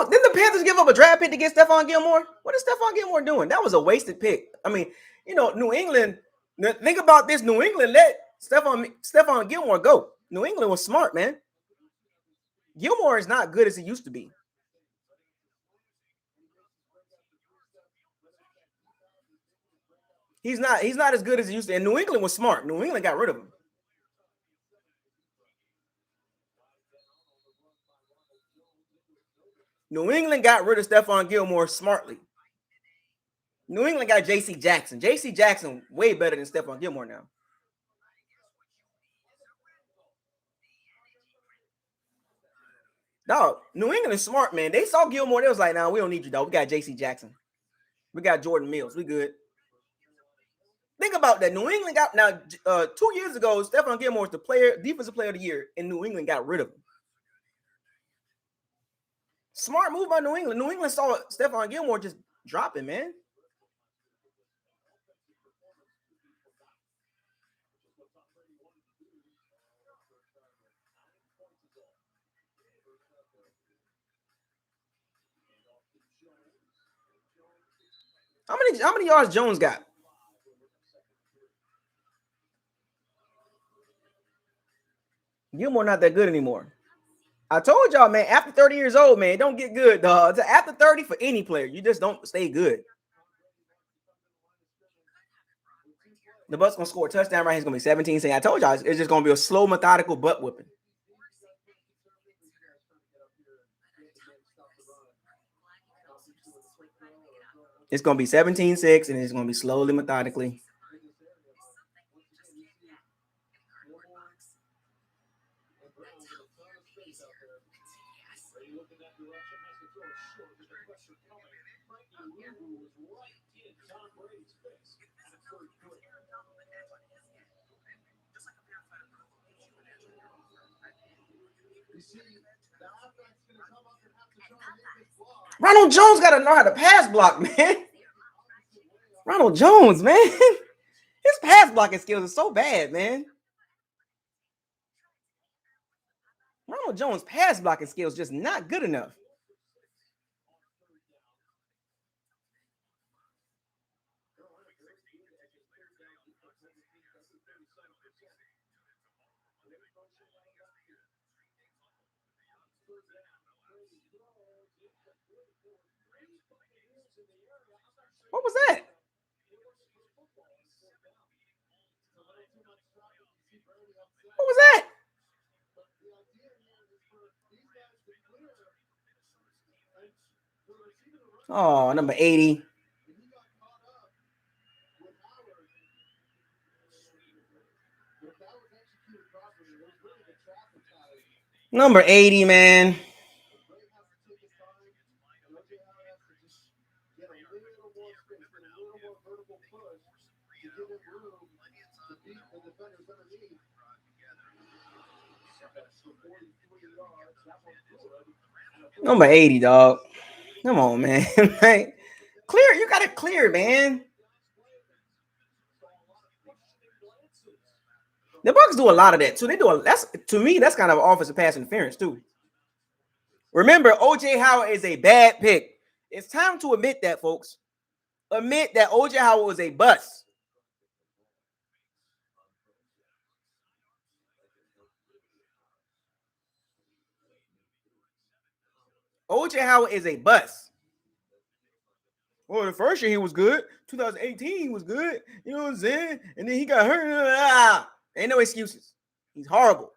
Didn't the Panthers give up a draft pick to get Stephon Gilmore? What is Stephon Gilmore doing? That was a wasted pick. I mean, New England. Think about this. New England let Stephon Gilmore go. New England was smart, man. Gilmore is not good as he used to be. He's not as good as he used to. And New England was smart. New England got rid of him. New England got rid of Stephon Gilmore smartly. New England got J.C. Jackson. J.C. Jackson way better than Stephon Gilmore now. Dog, New England is smart, man. They saw Gilmore. They was like, "Nah, we don't need you, dog. We got J.C. Jackson. We got Jordan Mills. We good." Think about that. New England got now 2 years ago. Stephon Gilmore was the defensive player of the year, and New England got rid of him. Smart move by New England. New England saw Stephon Gilmore just dropping, man. How many yards Jones got? Gilmore not that good anymore. I told y'all, man, after 30 years old, man, don't get good, dog. After 30 for any player, you just don't stay good. The Bucs gonna score a touchdown right here. It's gonna be 17. I told y'all, it's just gonna be a slow, methodical butt whipping. It's gonna be 17-6, and it's gonna be slowly, methodically. Ronald Jones got to know how to pass block, man. Ronald Jones, man. His pass blocking skills are so bad, man. Ronald Jones' pass blocking skills just not good enough. What was that? What was that? Oh, number 80. Number 80, man. Number 80, dog. Come on, man. Clear. You got to clear, man. The Bucs do a lot of that too. To me, that's kind of offensive pass interference too. Remember, OJ Howard is a bad pick. It's time to admit that, folks. Admit that OJ Howard was a bust. OJ Howard is a bust. Well, the first year he was good. 2018 he was good. You know what I'm saying? And then he got hurt. Ain't no excuses. He's horrible.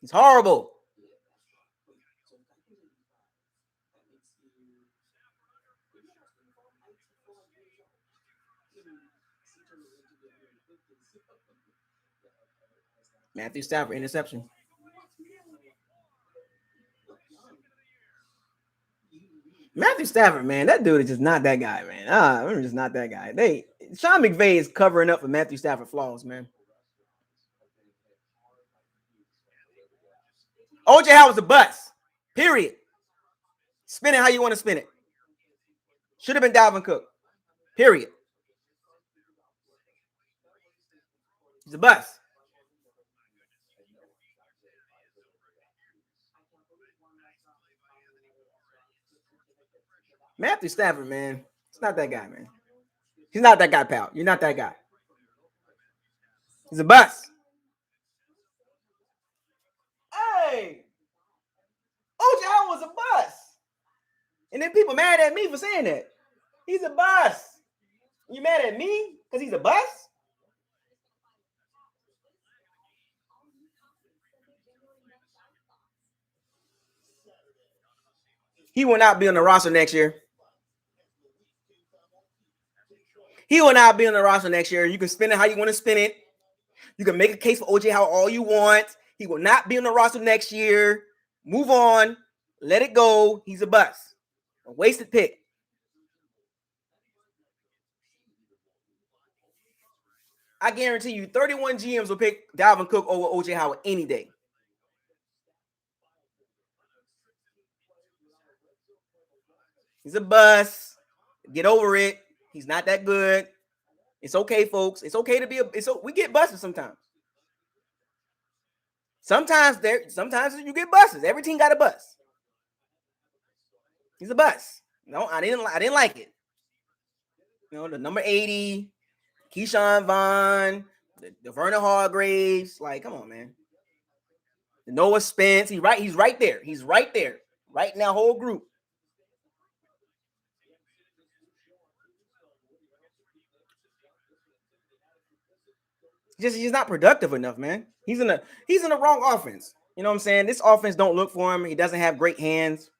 He's horrible. Matthew Stafford interception. Matthew Stafford, man, that dude is just not that guy, man. I'm just not that guy. Sean McVay is covering up for Matthew Stafford flaws, man. OJ Howard's a bust. Period. Spin it how you want to spin it. Should have been Dalvin Cook. Period. He's a bust. Matthew Stafford, man. It's not that guy, man. He's not that guy, pal. You're not that guy. He's a bust. Hey! OJ Howard was a bust. And then people mad at me for saying that. He's a bust. You mad at me because he's a bust? He will not be on the roster next year. He will not be on the roster next year. You can spin it how you want to spin it. You can make a case for OJ Howard all you want. He will not be on the roster next year. Move on. Let it go. He's a bust. A wasted pick. I guarantee you 31 GMs will pick Dalvin Cook over OJ Howard any day. He's a bust. Get over it. He's not that good. It's okay, folks. It's okay to be we get busted sometimes. Sometimes you get busts. Every team got a bust. He's a bust. No, I didn't like it. You know, the number 80, Keyshawn Vaughn, the Vernon Hargraves. Like, come on, man. The Noah Spence. He's right there. He's right there. Right in that whole group. He's not productive enough, man. He's in the wrong offense. You know what I'm saying? This offense don't look for him. He doesn't have great hands.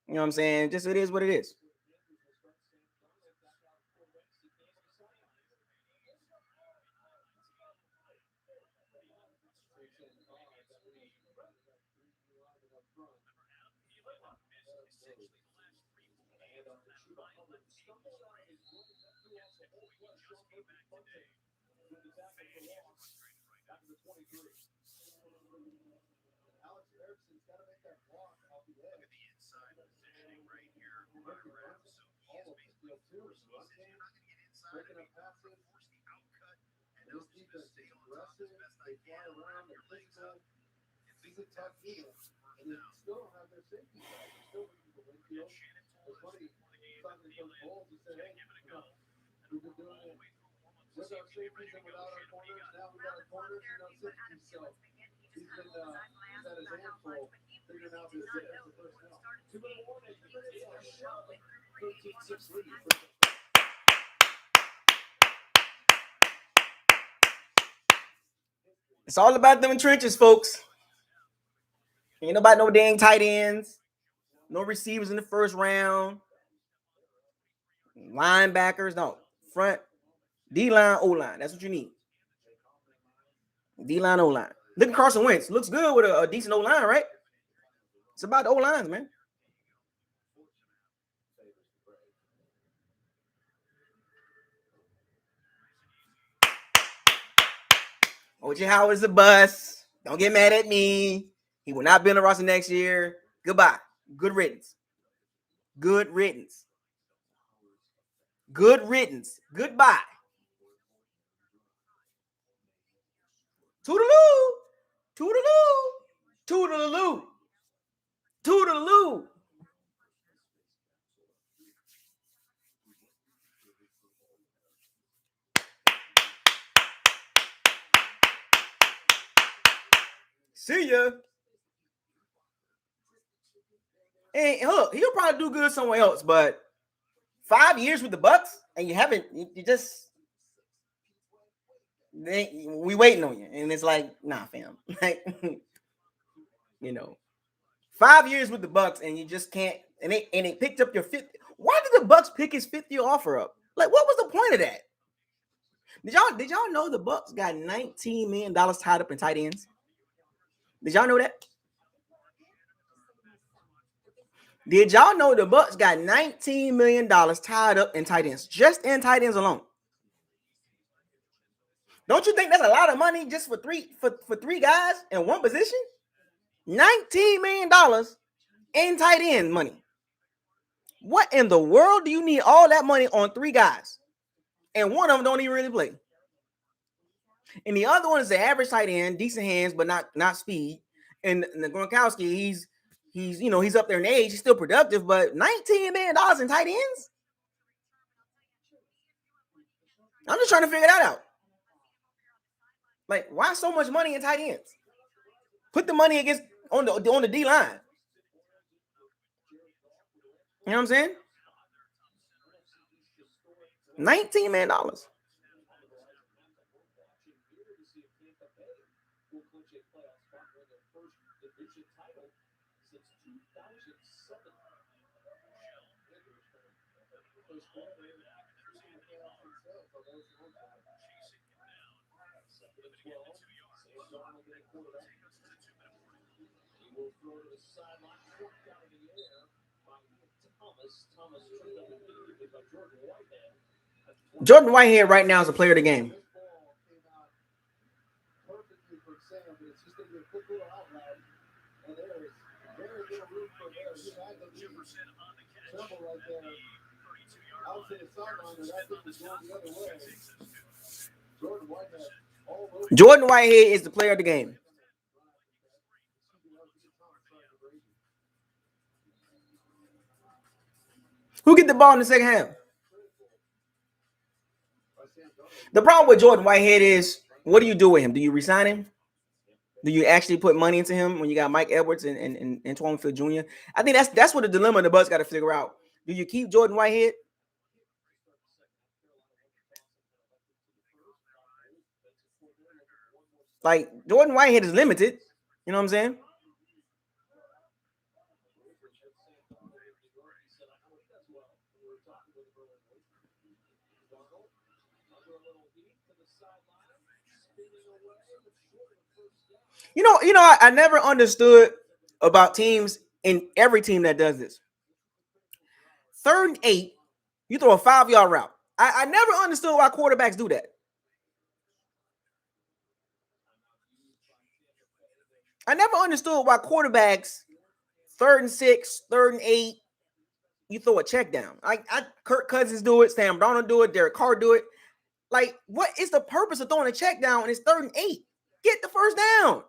You know what I'm saying? Just it is what it is. It's all about them trenches, folks. Ain't nobody no dang tight ends, no receivers in the first round, linebackers, no front, D-line, O-line. That's what you need. D-line, O-line. Look at Carson Wentz. Looks good with a decent O-line, right? It's about the O-lines, man. OJ Howard is a bust. Don't get mad at me. He will not be on the roster next year. Goodbye. Good riddance. Good riddance. Good riddance. Goodbye. Toodaloo. Toodaloo. Toodaloo. Toodaloo. See ya. And look, he'll probably do good somewhere else, but 5 years with the Bucs and you just we waiting on you. And it's like, nah, fam. Like, 5 years with the Bucs and you just can't, and they picked up your fifth. Why did the Bucs pick his 5th-year offer up? Like, what was the point of that? Did y'all know the Bucs got $19 million tied up in tight ends? Did y'all know that? Did y'all know the Bucs got $19 million tied up in tight ends, just in tight ends alone? Don't you think that's a lot of money just for three guys in one position? $19 million in tight end money. What in the world do you need all that money on 3 guys? And one of them don't even really play. And the other one is the average tight end, decent hands, but not speed. And the Gronkowski, he's up there in age, he's still productive, but $19 million in tight ends? I'm just trying to figure that out. Like, why so much money in tight ends? Put the money on the D line. You know what I'm saying? $19 million. Jordan Whitehead right now is a player of the game. Jordan Whitehead is the player of the game. Who get the ball in the second half? The problem with Jordan Whitehead is, what do you do with him? Do you resign him? Do you actually put money into him when you got Mike Edwards and Antoine Winfield Jr.? I think that's what the dilemma the Bucs got to figure out. Do you keep Jordan Whitehead? Like, Jordan Whitehead is limited. You know what I'm saying? You know, I never understood about teams in every team that does this. 3rd and 8, you throw a 5-yard route. I never understood why quarterbacks do that. I never understood why quarterbacks 3rd and 6, 3rd and 8, you throw a check down. Like Kirk Cousins do it, Sam Darnold do it, Derek Carr do it. Like, what is the purpose of throwing a check down when it's 3rd and 8? Get the first down.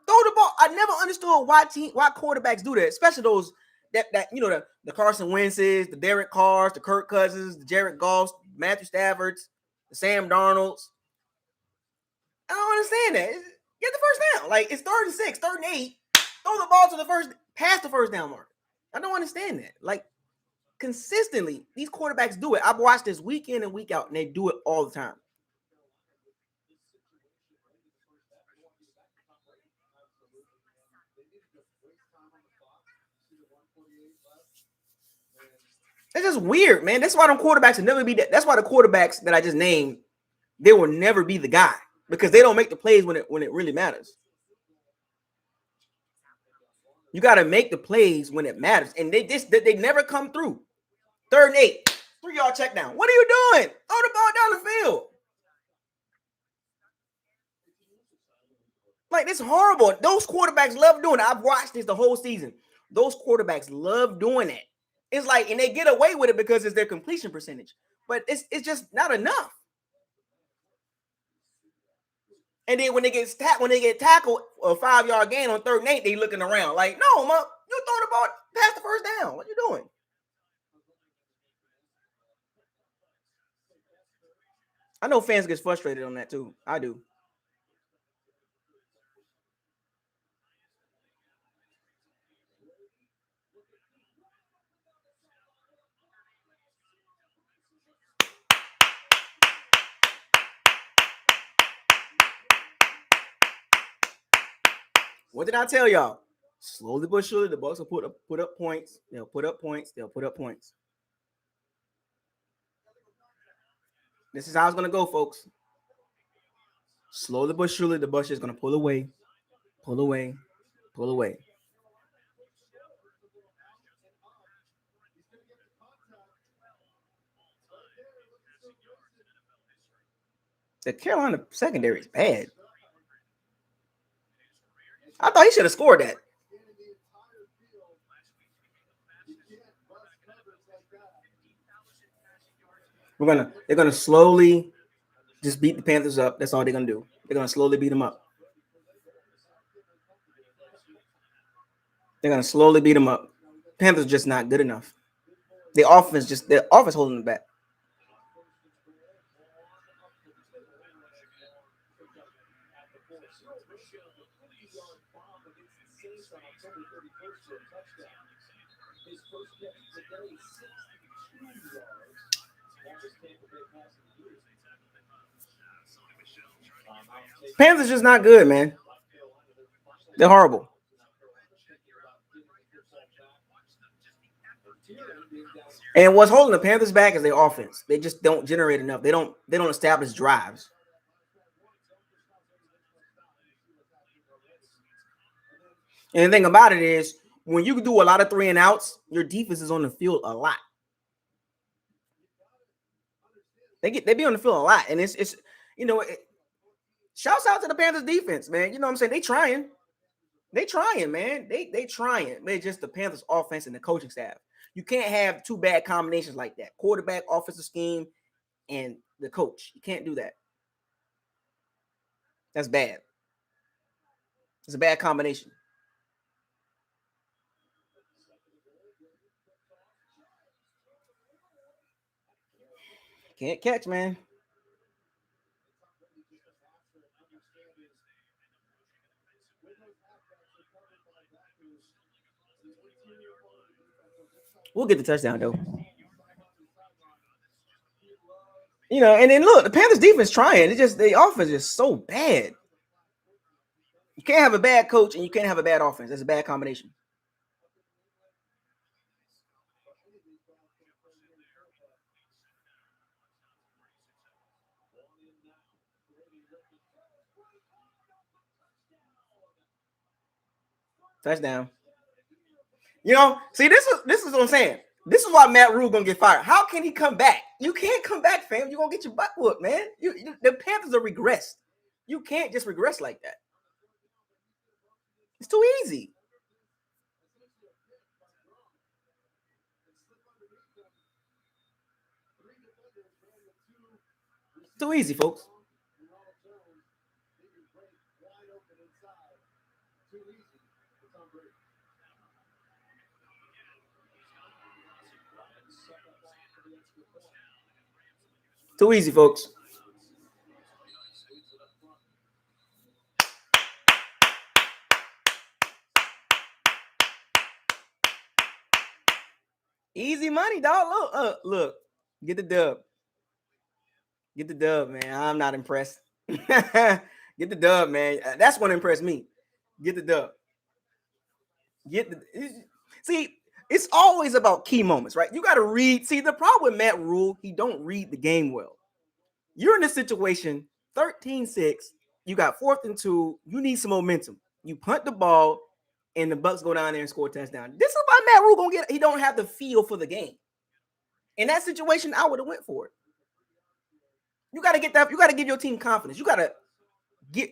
Throw the ball. I never understood why quarterbacks do that, especially those that you know, the Carson Wentz's, the Derek Carrs, the Kirk Cousins, the Jared Goffs, Matthew Staffords, the Sam Darnolds. I don't understand that. Get the first down. Like, it's 3rd and 6, 3rd and 8. Throw the ball to the first, past the first down mark. I don't understand that. Like, consistently, these quarterbacks do it. I've watched this week in and week out, and they do it all the time. It's just weird, man. That's why them quarterbacks will never be that. That's why the quarterbacks that I just named, they will never be the guy, because they don't make the plays when it really matters. You got to make the plays when it matters, and they never come through. 3rd and 8, 3-yard check down. What are you doing? Throw the ball down the field. Like, it's horrible. Those quarterbacks love doing it. I've watched this the whole season. Those quarterbacks love doing it. It's like, and they get away with it because it's their completion percentage, but it's just not enough. And then when they get tackled, a 5-yard gain on 3rd and 8, they looking around like, no, you throw the ball past the first down. What you doing? I know fans get frustrated on that too. I do. What did I tell y'all? Slowly but surely, the Bucs will put up points. They'll put up points. They'll put up points. This is how it's gonna go, folks. Slowly but surely, the Bucs is gonna pull away, pull away, pull away. The Carolina secondary is bad. I thought he should have scored that. They're gonna slowly just beat the Panthers up. That's all they're gonna do. They're gonna slowly beat them up. They're gonna slowly beat them up. Panthers just not good enough. Their offense holding them back. Panthers just not good, man. They're horrible. And what's holding the Panthers back is their offense. They just don't generate enough. They don't establish drives. And the thing about it is, when you do a lot of 3 and outs, your defense is on the field a lot. They be on the field a lot, and it's shouts out to the Panthers defense, man. You know what I'm saying? They trying, man. They trying. But just the Panthers offense and the coaching staff. You can't have 2 bad combinations like that: quarterback, offensive scheme, and the coach. You can't do that. That's bad. It's a bad combination. Can't catch, man. We'll get the touchdown though. And then look, the Panthers defense trying. It's just the offense is so bad. You can't have a bad coach and you can't have a bad offense. That's a bad combination. Touchdown. See, this is what I'm saying. This is why Matt Rule gonna get fired. How can he come back? You can't come back, fam. You're gonna get your butt whooped, man. The Panthers are regressed. You can't just regress like that. It's too easy. Too easy, folks. Too easy, folks. Easy money, dog. Look. Get the dub. Get the dub, man. I'm not impressed. Get the dub, man. That's what impressed me. Get the dub. See, it's always about key moments, right? You got to read. See, the problem with Matt Rule, he don't read the game well. You're in this situation, 13-6. You got 4th and 2. You need some momentum. You punt the ball, and the Bucs go down there and score a touchdown. This is why Matt Rule gonna get. He don't have the feel for the game. In that situation, I would have went for it. You got to get that. You got to give your team confidence. You got to give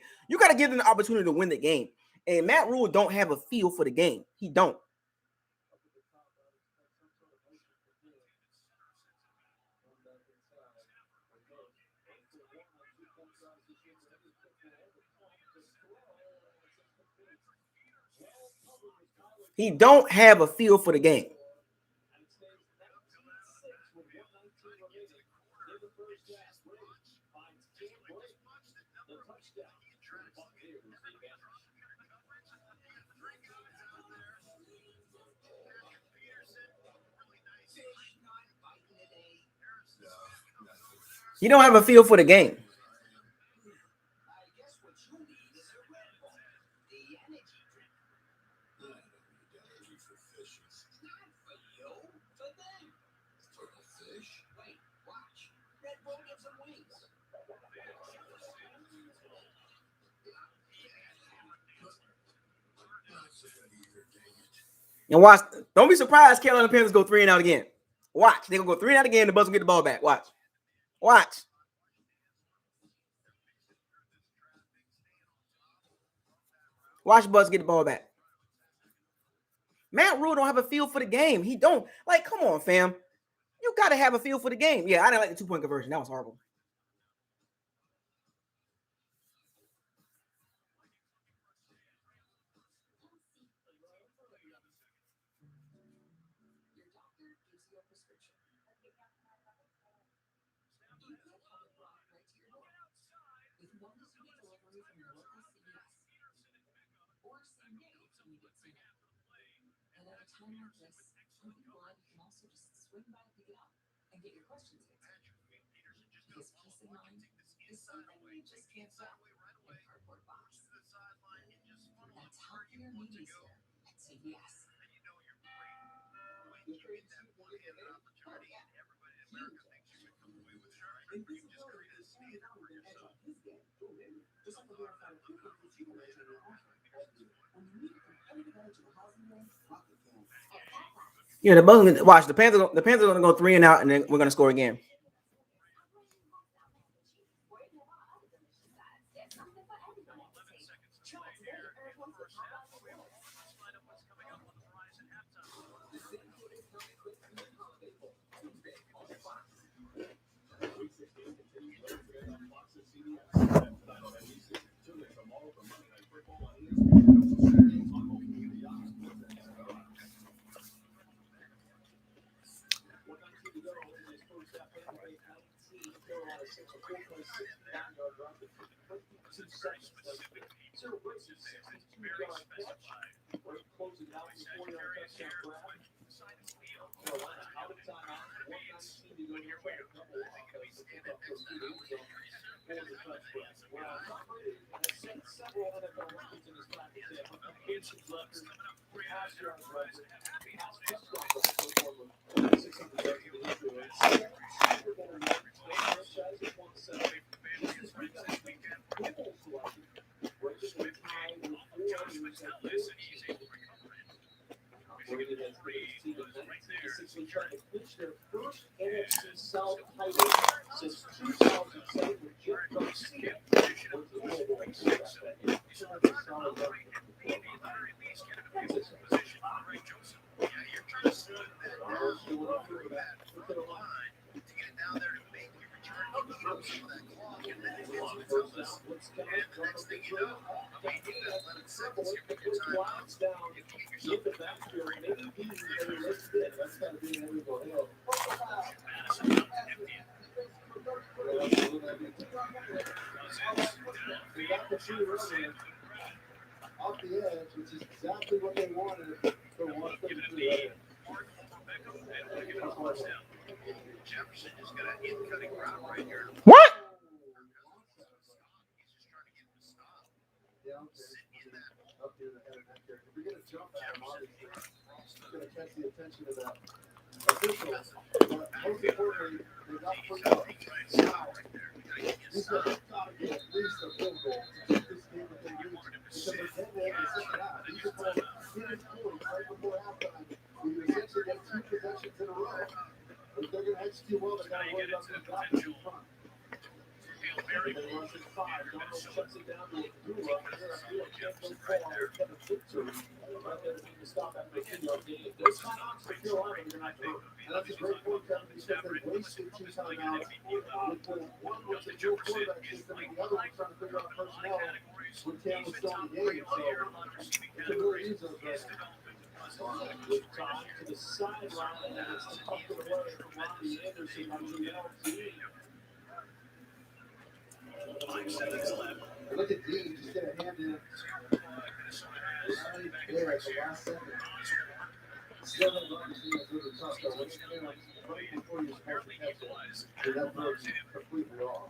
them the opportunity to win the game. And Matt Rule don't have a feel for the game. He don't. He don't have a feel for the game. He don't have a feel for the game. And watch, don't be surprised Carolina Panthers go 3 and out again. Watch, they're gonna go 3 and out again. The Bucs will get the ball back. Watch. Watch. Watch Bucs get the ball back. Matt Rule don't have a feel for the game. He don't. Like, come on, fam. You got to have a feel for the game. Yeah, I didn't like the 2-point conversion. That was horrible. Yeah, the Bucs watch the Panthers. The Panthers are gonna go 3 and out, and then we're gonna score again. Off the edge, which is exactly what they wanted for 133. Jefferson just got an in-cutting route right here. What? Yeah, sit in that up near the head of that character. If you're going to jump at him, obviously, it's going to catch the attention of that official. But most importantly, they got put up. He's got to get at least a field goal to keep this game if they reach. Because they're head-to-head in the second half. These are both hitting points right before halftime. You essentially get 2 possessions in a row. If they're going to execute well, they got to worry about some guys in front. And then runs in 5. Donald shuts it down to a Dula. Can't go far. Kevin Victory. Right there to make the stop after a 2-yard gain. If those timeouts for Carolina, you're not going to. And that's a great point, Kevin, because they wasted 2 timeouts. One was the dual quarterback system, and the other one trying to figure out personnel when Cam was still in the game. So it's a really easy with time to the sideline, and it's tucked away from Robbie Anderson on the LT. Look at Dean just get a hand in right there at the last second. Still don't know if Dean is really tough though. When you're doing right before you're supposed to catch it, that throws completely off.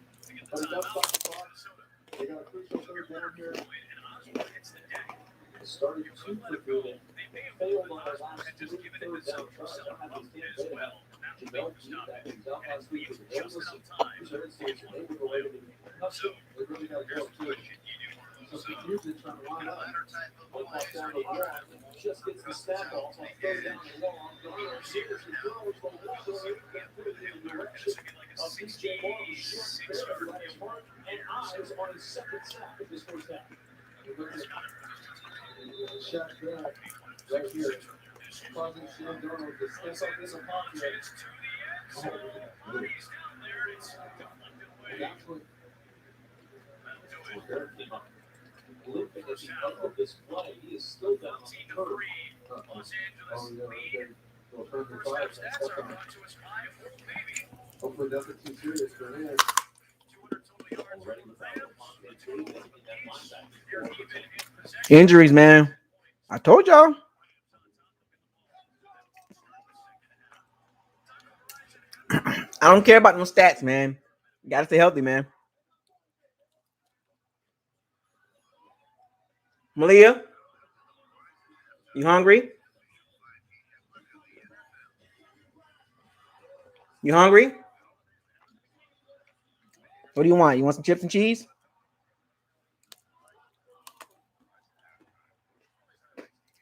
But it does stop the clock. They got a crucial third down here. Started 2 for good. Failed on their last 3 third down tries. Don't have this game big. Jamel Dean that comes out last week with the Douglas and third station. They were away to the custom. They really got to go too. So confusion trying to line up. One ball down the wall. Just gets the snap off. On third down the wall. Garner seriously throws the wall. Can't put it in the direction of DJ Moore. Short fair by his heart and eyes on his second sack of this first half. Shaq back right here. Causing Sam Darnold to step up in the pocket. And that's what Barrett came up. Limping as he up this play. He is still down on the curve. Well, perfect fire. Hopefully nothing too serious for him. Injuries, man. I told y'all. I don't care about no stats, man. You gotta stay healthy, man. Malia, you hungry? You hungry? What do you want? You want some chips and cheese?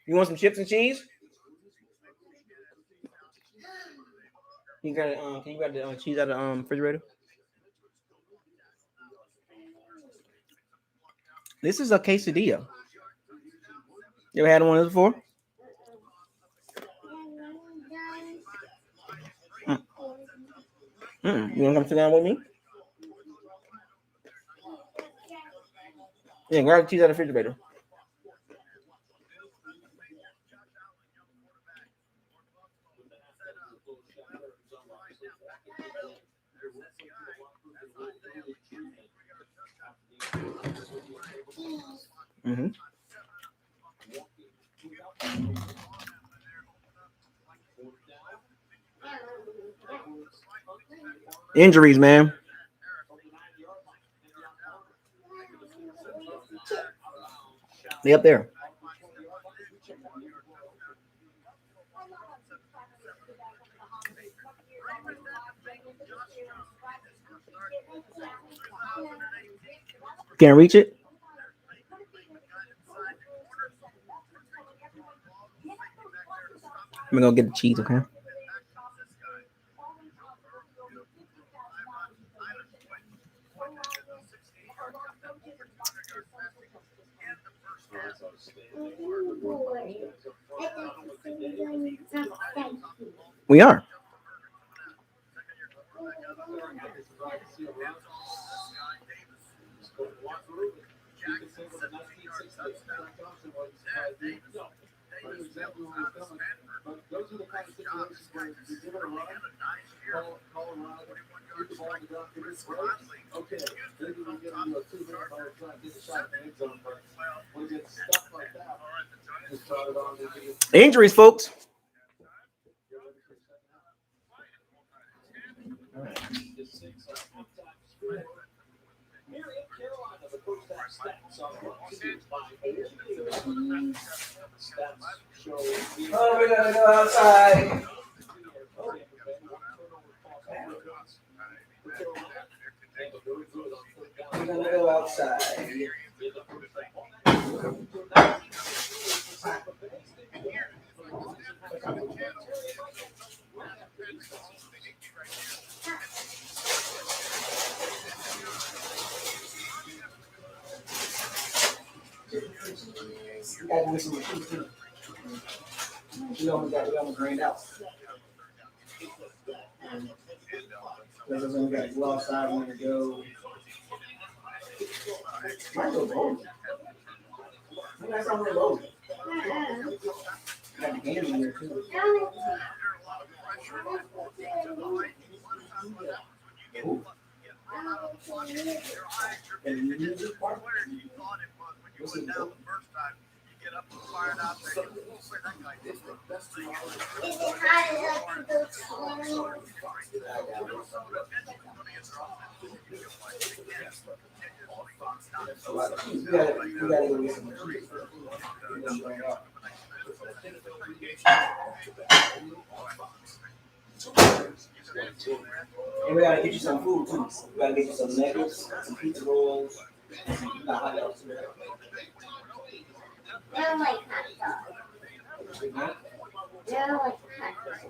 You want some chips and cheese? You got can you grab the cheese out of the refrigerator? This is a quesadilla. You ever had one of those before? You want to come sit down with me? Yeah, grab the cheese out of the refrigerator. Mm-hmm. Injuries, man. They up there. Can't reach it. I'm gonna go get the cheese, okay? We are. Injuries, folks. Oh, we gotta go outside. We're gonna go outside. We gotta do some food too. We almost rained out. Because we got to go outside when we go. Might go bowling. Maybe that's not really bowling. Got the game in there too. Ooh. And the music part? What's it called? Get up and fire it out there. We gotta go get some cheese. And we gotta get you some food too. We gotta get you some nuggets, some pizza rolls, and some hot dogs. I don't like hot dogs. I don't like hot dogs.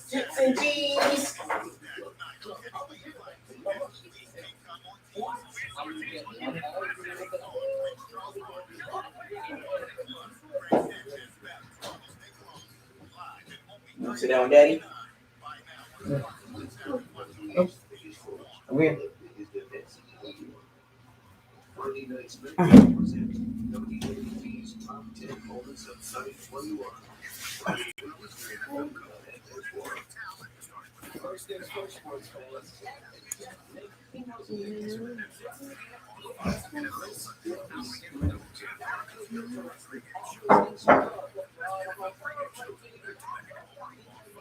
Chips and cheese. You want to sit down, Daddy? Come here.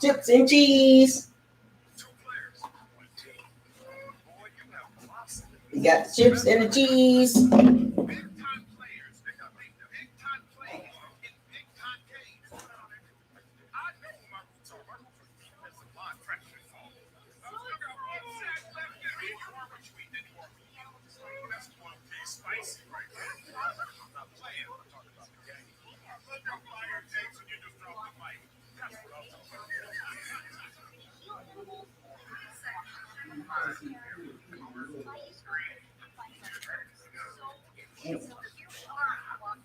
Chips and cheese. You got the chips and the cheese. Big time players. They got big time plays in big time games. I know my roots are. My roots are defensive line fraction. I still got one sack left in me. Which we didn't work. That's one big spicy right there. I'm not playing. I'm talking about the game. Let your fire takes and you just drop the mic. That's what I'm talking about.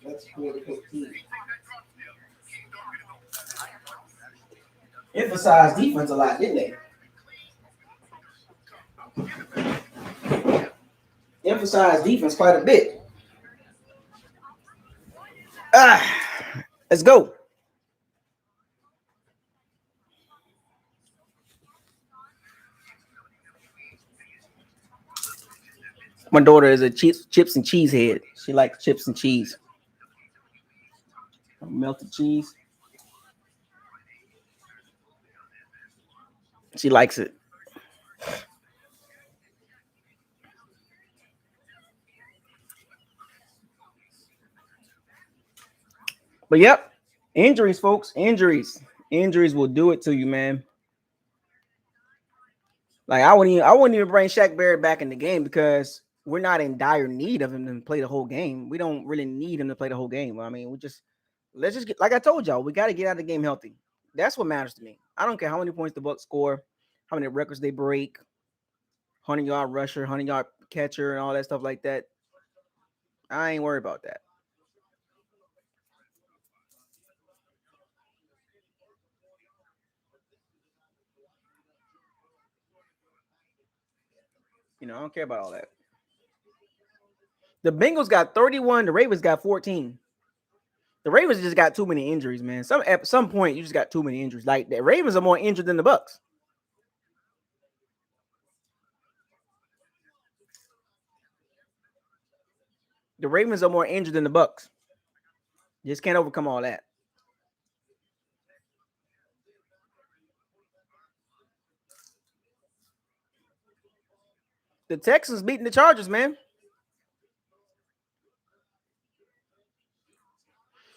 That's cool. Emphasize defense a lot, didn't they? Emphasize defense quite a bit. Let's go. My daughter is a chips and cheese head. She likes chips and cheese. Melted cheese. She likes it. But yep, injuries, folks. Injuries will do it to you, man. Like I wouldn't even bring Shaq Barrett back in the game because we're not in dire need of him to play the whole game. We don't really need him to play the whole game. I mean, let's just get, like I told y'all, we got to get out of the game healthy. That's what matters to me. I don't care how many points the Bucs score, how many records they break, 100-yard rusher, 100-yard catcher, and all that stuff like that. I ain't worried about that. I don't care about all that. The Bengals got 31. The Ravens got 14. The Ravens just got too many injuries, man. At some point, you just got too many injuries. Like the Ravens are more injured than the Bucs. The Ravens are more injured than the Bucs. You just can't overcome all that. The Texans beating the Chargers, man.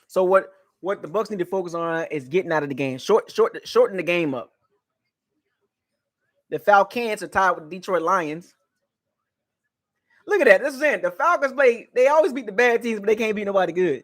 So what the Bucs need to focus on is getting out of the game. Shorten the game up. The Falcons are tied with the Detroit Lions. Look at that. This is it. The Falcons they always beat the bad teams, but they can't beat nobody good.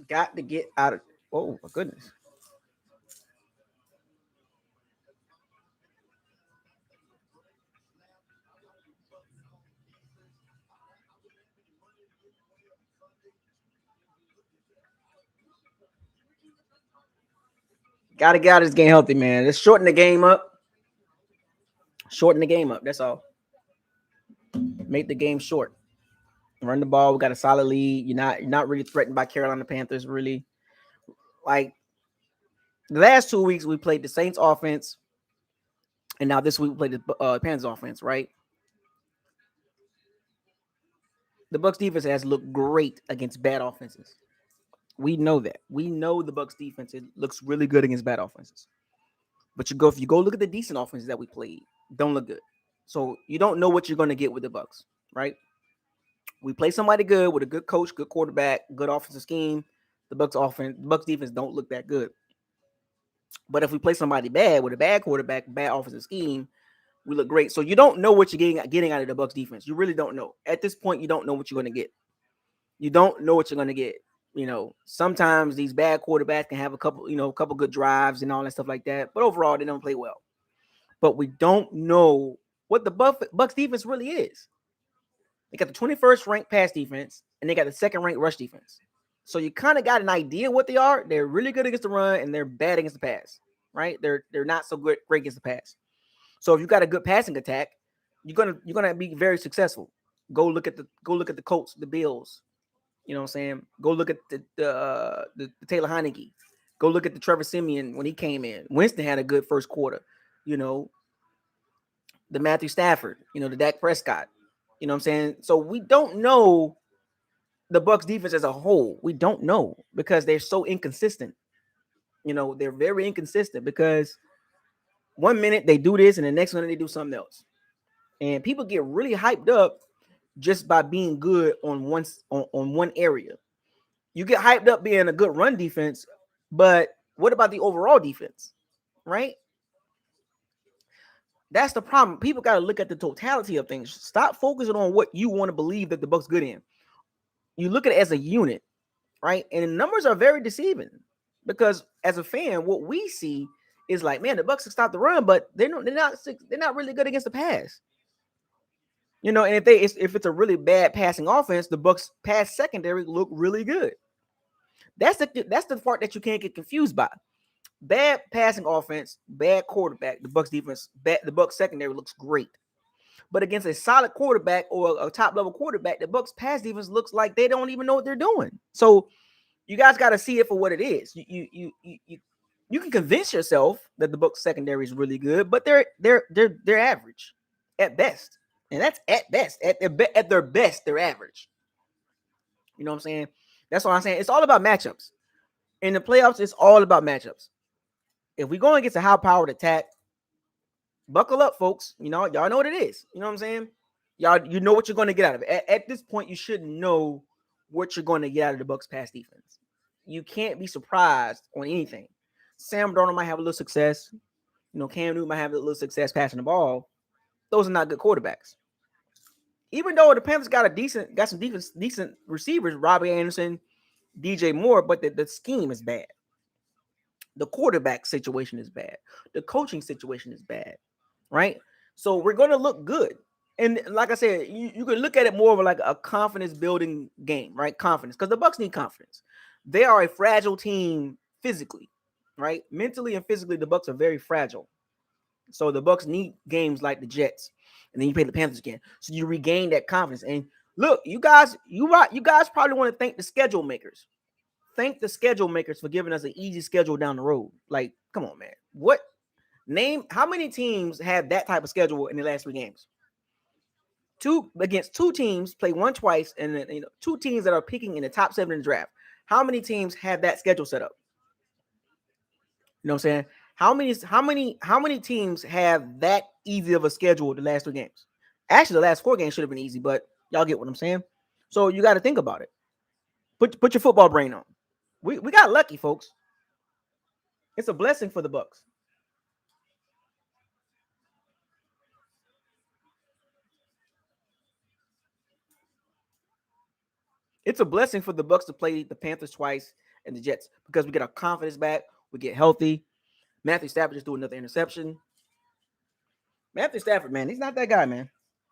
Got to get out of. Oh my goodness. Got to get out of this game healthy, man. Let's shorten the game up. Shorten the game up. That's all. Make the game short. Run the ball. We got a solid lead. You're not really threatened by Carolina Panthers, really. Like the last 2 weeks, we played the Saints offense, and now this week we played the Panthers offense, right? The Bucs defense has looked great against bad offenses. We know that. We know the Bucs defense, it looks really good against bad offenses. But if you go look at the decent offenses that we played, don't look good. So you don't know what you're going to get with the Bucs, right? We play somebody good with a good coach, good quarterback, good offensive scheme. The Bucs defense don't look that good. But if we play somebody bad with a bad quarterback, bad offensive scheme, we look great. So you don't know what you're getting out of the Bucs defense. You really don't know. At this point, you don't know what you're going to get. You don't know what you're going to get. Sometimes these bad quarterbacks can have a couple good drives and all that stuff like that. But overall, they don't play well. But we don't know what the Bucs defense really is. They got the 21st ranked pass defense, and they got the second ranked rush defense. So you kind of got an idea what they are. They're really good against the run, and they're bad against the pass, right? They're not so great against the pass. So if you got a good passing attack, you're gonna be very successful. Go look at the Colts, the Bills. You know what I'm saying? Go look at the Taylor Heineke. Go look at the Trevor Siemian when he came in. Winston had a good first quarter. The Matthew Stafford. The Dak Prescott. You know what I'm saying? So we don't know the Bucs defense as a whole. We don't know because they're so inconsistent. They're very inconsistent because 1 minute they do this and the next minute they do something else. And people get really hyped up just by being good on one area. You get hyped up being a good run defense, but what about the overall defense? Right? That's the problem. People got to look at the totality of things. Stop focusing on what you want to believe that the Bucs good in. You look at it as a unit, right? And the numbers are very deceiving because as a fan, what we see is like, man, the Bucs can stop the run, but they're not really good against the pass. And if it's a really bad passing offense, the Bucs pass secondary look really good. That's the part that you can't get confused by. Bad passing offense, bad quarterback. The Bucs defense, the Bucs secondary looks great, but against a solid quarterback or a top level quarterback, the Bucs pass defense looks like they don't even know what they're doing. So you guys got to see it for what it is. You can convince yourself that the Bucs secondary is really good, but they're average at best. And that's at best. At their best, they're average. You know what I'm saying? That's what I'm saying. It's all about matchups. In the playoffs, it's all about matchups. If we go against a high-powered attack, buckle up, folks. Y'all know what it is. You know what I'm saying? Y'all, you know what you're going to get out of it. At this point, you should know what you're going to get out of the Bucs pass defense. You can't be surprised on anything. Sam Darnold might have a little success. Cam Newton might have a little success passing the ball. Those are not good quarterbacks. Even though the Panthers got some decent receivers, Robbie Anderson, DJ Moore, but the scheme is bad. The quarterback situation is bad. The coaching situation is bad, right? So we're going to look good. And like I said, you can look at it more of like a confidence building game, right? Confidence, because the Bucs need confidence. They are a fragile team physically, right? Mentally and physically, the Bucs are very fragile. So the Bucs need games like the Jets, and then you play the Panthers again, so you regain that confidence. And look, you guys probably want to thank the schedule makers. Thank the schedule makers for giving us an easy schedule down the road. Like, come on, man. How many teams have that type of schedule in the last 3 games? Against 2 teams, play one twice, and then 2 teams that are picking in the top 7 in the draft. How many teams have that schedule set up? You know what I'm saying? How many teams have that easy of a schedule the last 3 games? Actually, the last 4 games should have been easy, but y'all get what I'm saying. So you got to think about it. Put your football brain on. We got lucky, folks. It's a blessing for the Bucs. It's a blessing for the Bucs to play the Panthers twice and the Jets because we get our confidence back. We get healthy. Matthew Stafford just threw another interception. Matthew Stafford, man, he's not that guy, man.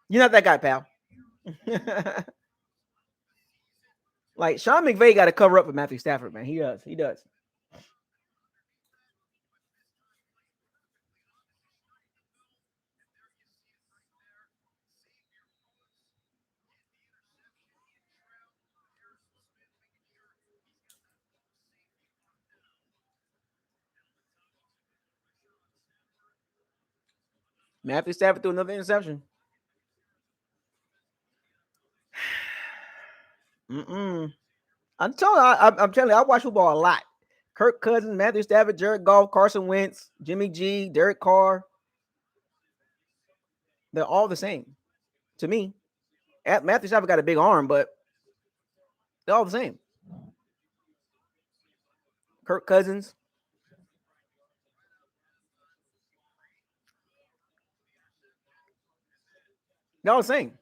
You're not that guy, pal. Like Sean McVay got to cover up for Matthew Stafford, man. He does. He does. Matthew Stafford threw another interception. I'm telling you, I watch football a lot. Kirk Cousins, Matthew Stafford, Jared Goff, Carson Wentz, Jimmy G, Derek Carr. They're all the same to me. Matthew Stafford got a big arm, but they're all the same. Kirk Cousins. They're all the same.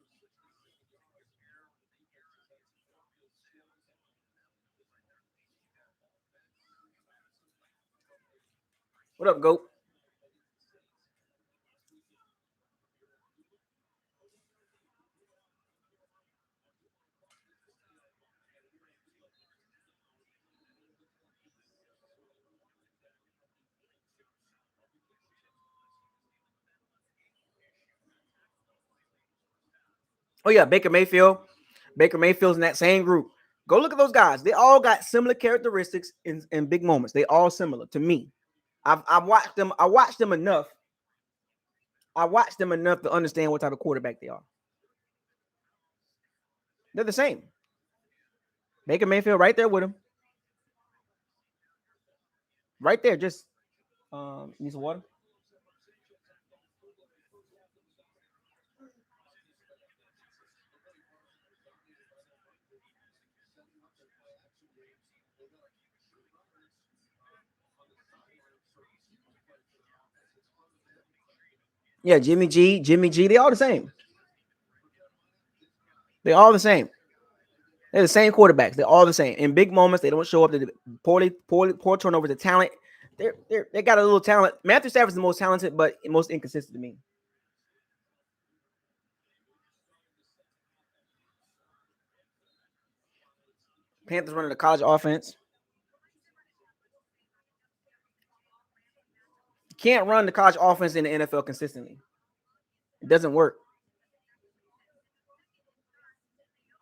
What up, Goat? Oh yeah, Baker Mayfield. Baker Mayfield's in that same group. Go look at those guys. They all got similar characteristics in big moments. They all similar to me. I've watched them. I watched them enough. I watched them enough to understand what type of quarterback they are. They're the same. Baker Mayfield right there with him. Right there. Just need some water. Yeah, Jimmy G, they all the same. They all the same. They're the same quarterbacks. They're all the same. In big moments, they don't show up. They poor turnovers of talent. They got a little talent. Matthew Stafford's the most talented, but most inconsistent to me. Panthers running the college offense. You can't run the college offense in the NFL consistently. It doesn't work.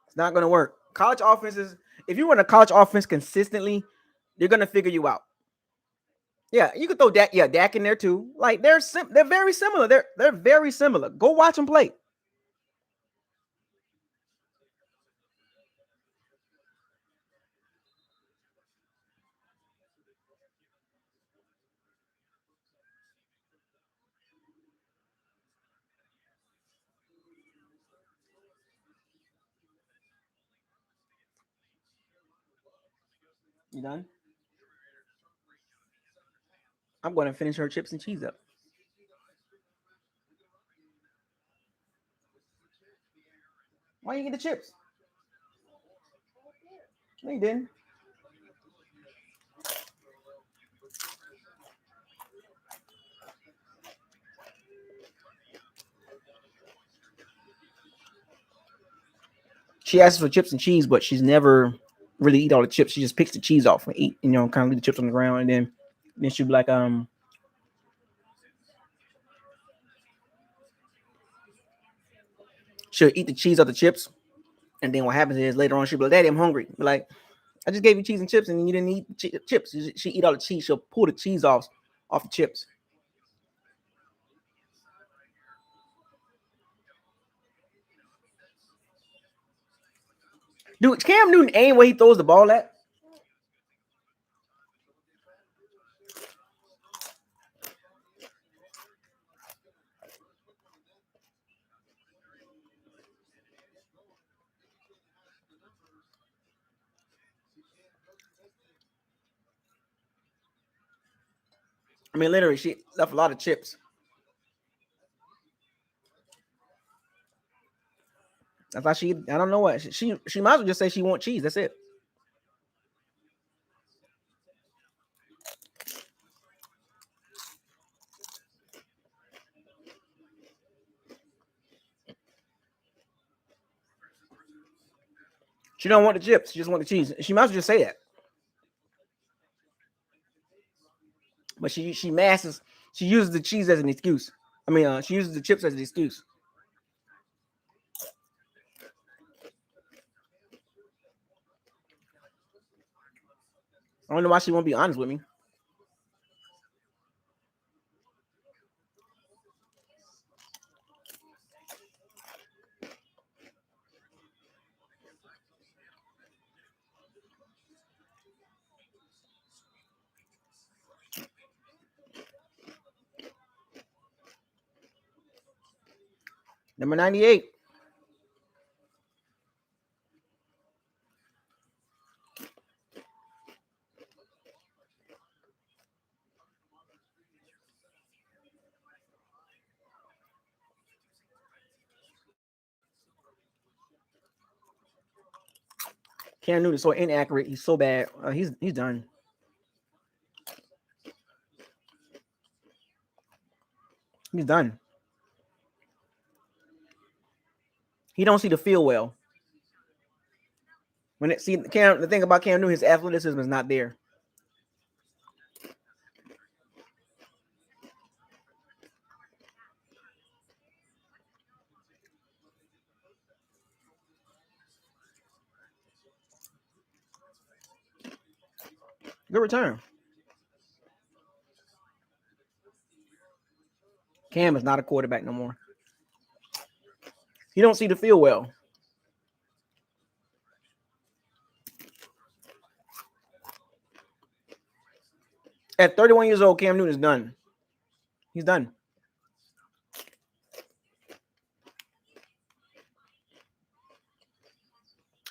It's not going to work. College offenses, if you run a college offense consistently, they're going to figure you out. Yeah, you could throw Dak. Yeah, Dak in there too. Like they're very similar. They're very similar. Go watch them play. You done? I'm going to finish her chips and cheese up. Why you get the chips? No, you didn't. She asks for chips and cheese, but she's never really eat all the chips. She just picks the cheese off and eat, kind of leave the chips on the ground, and then she'll be like, she'll eat the cheese of the chips, and then what happens is later on she'll be like, "Daddy, I'm hungry." Be like, "I just gave you cheese and chips, and you didn't eat chips." She eat all the cheese. She'll pull the cheese off the chips. Dude, Cam Newton ain't where he throws the ball at. I mean, literally, she left a lot of chips. I thought I don't know what she might as well just say she want cheese. That's it. She don't want the chips. She just want the cheese. She might as well just say that. But she masses. She uses the cheese as an excuse. I mean, she uses the chips as an excuse. I don't know why she won't be honest with me. Number 98. Cam Newton is so inaccurate. He's so bad. He's done. He's done. He don't see the field well. The thing about Cam Newton, his athleticism is not there. Good return. Cam is not a quarterback no more. He don't see the field well. At 31 years old, Cam Newton is done. He's done.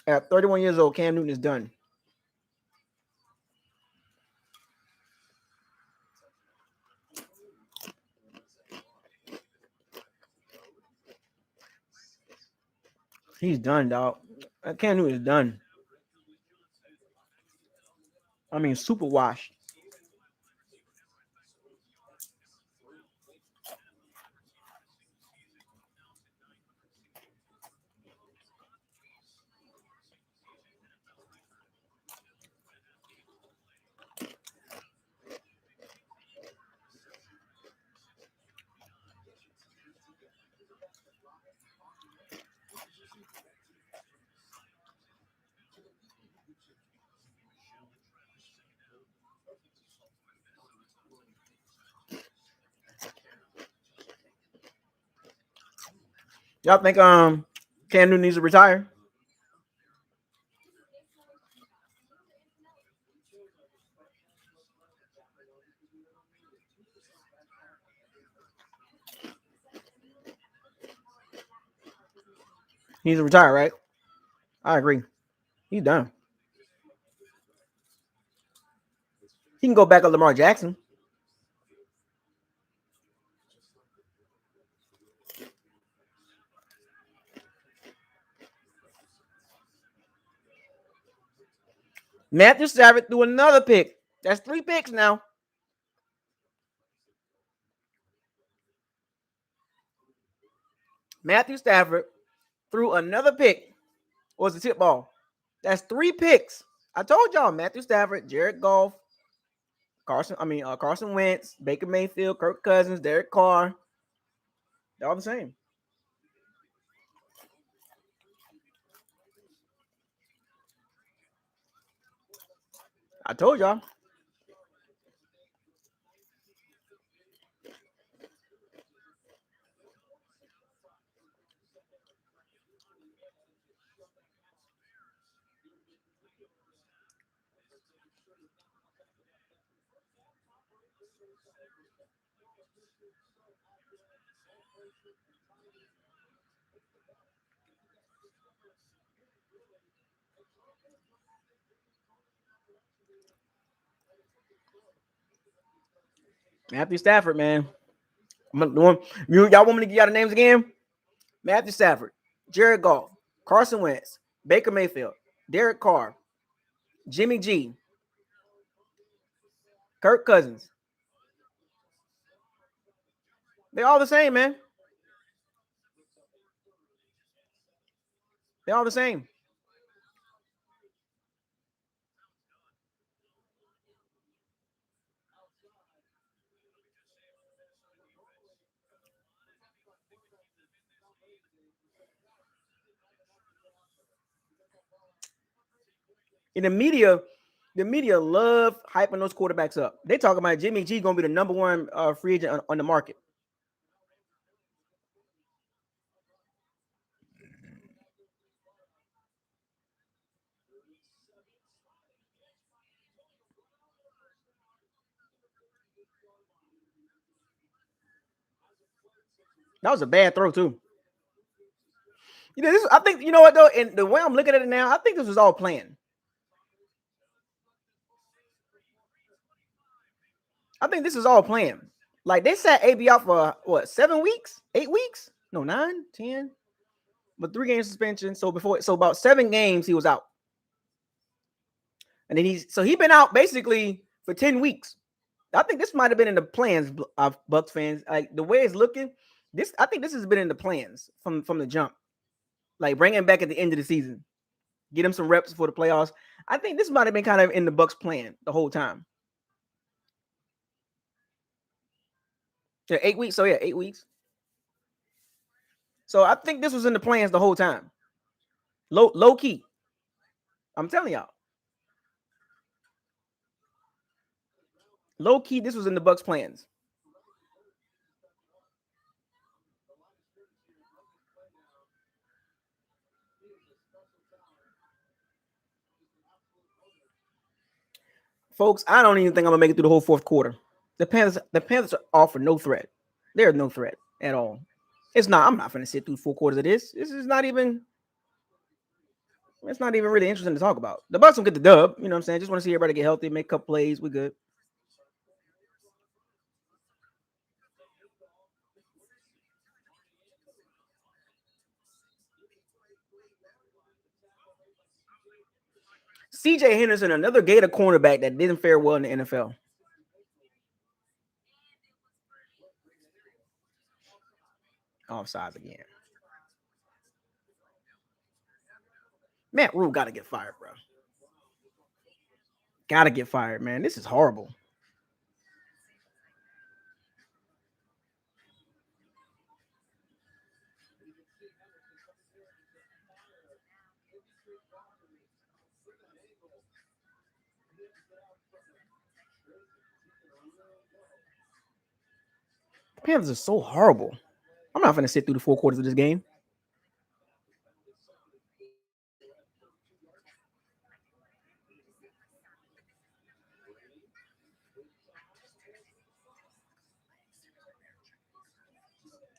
At 31 years old, Cam Newton is done. He's done, dog. Cam Newton is done. I mean, super washed. Y'all think Cam Newton needs to retire? He needs to retire, right? I agree. He's done. He can go back on Lamar Jackson. Matthew Stafford threw another pick. That's 3 picks now. Matthew Stafford threw another pick. Or was it tip ball? That's 3 picks. I told y'all, Matthew Stafford, Jared Goff, Carson Wentz, Baker Mayfield, Kirk Cousins, Derek Carr. They're all the same. I told y'all. Matthew Stafford, man. Y'all want me to give y'all the names again? Matthew Stafford, Jared Goff, Carson Wentz, Baker Mayfield, Derek Carr, Jimmy G, Kirk Cousins. They're all the same, man. They're all the same. In the media love hyping those quarterbacks up. They talking about Jimmy G going to be the number 1 free agent on the market. That was a bad throw, too. You know, this. I think you know what though, and the way I'm looking at it now, I think this was all planned. I think this is all planned. Like they sat AB out for what 7 weeks, 8 weeks? No, 9, 10, but 3 game suspension. So about 7 games he was out, and then he been out basically for 10 weeks. I think this might have been in the plans of Bucs fans. Like the way it's looking, I think this has been in the plans from the jump. Like bring him back at the end of the season, get him some reps for the playoffs. I think this might have been kind of in the Bucs plan the whole time. Yeah, 8 weeks. So yeah, 8 weeks. So I think this was in the plans the whole time. Low key. I'm telling y'all. Low key, this was in the Bucs plans. Folks, I don't even think I'm gonna make it through the whole fourth quarter. The Panthers offer no threat. There's no threat at all. It's not. I'm not gonna sit through 4 quarters of this. This is not even. It's not even really interesting to talk about. The Bucs will get the dub. You know what I'm saying? Just want to see everybody get healthy, make a couple plays. We good. CJ Henderson, another Gator cornerback that didn't fare well in the NFL. Offsides again. Matt Rule got to get fired, bro. Got to get fired, man. This is horrible. The Panthers are so horrible. I'm not going to sit through the 4 quarters of this game.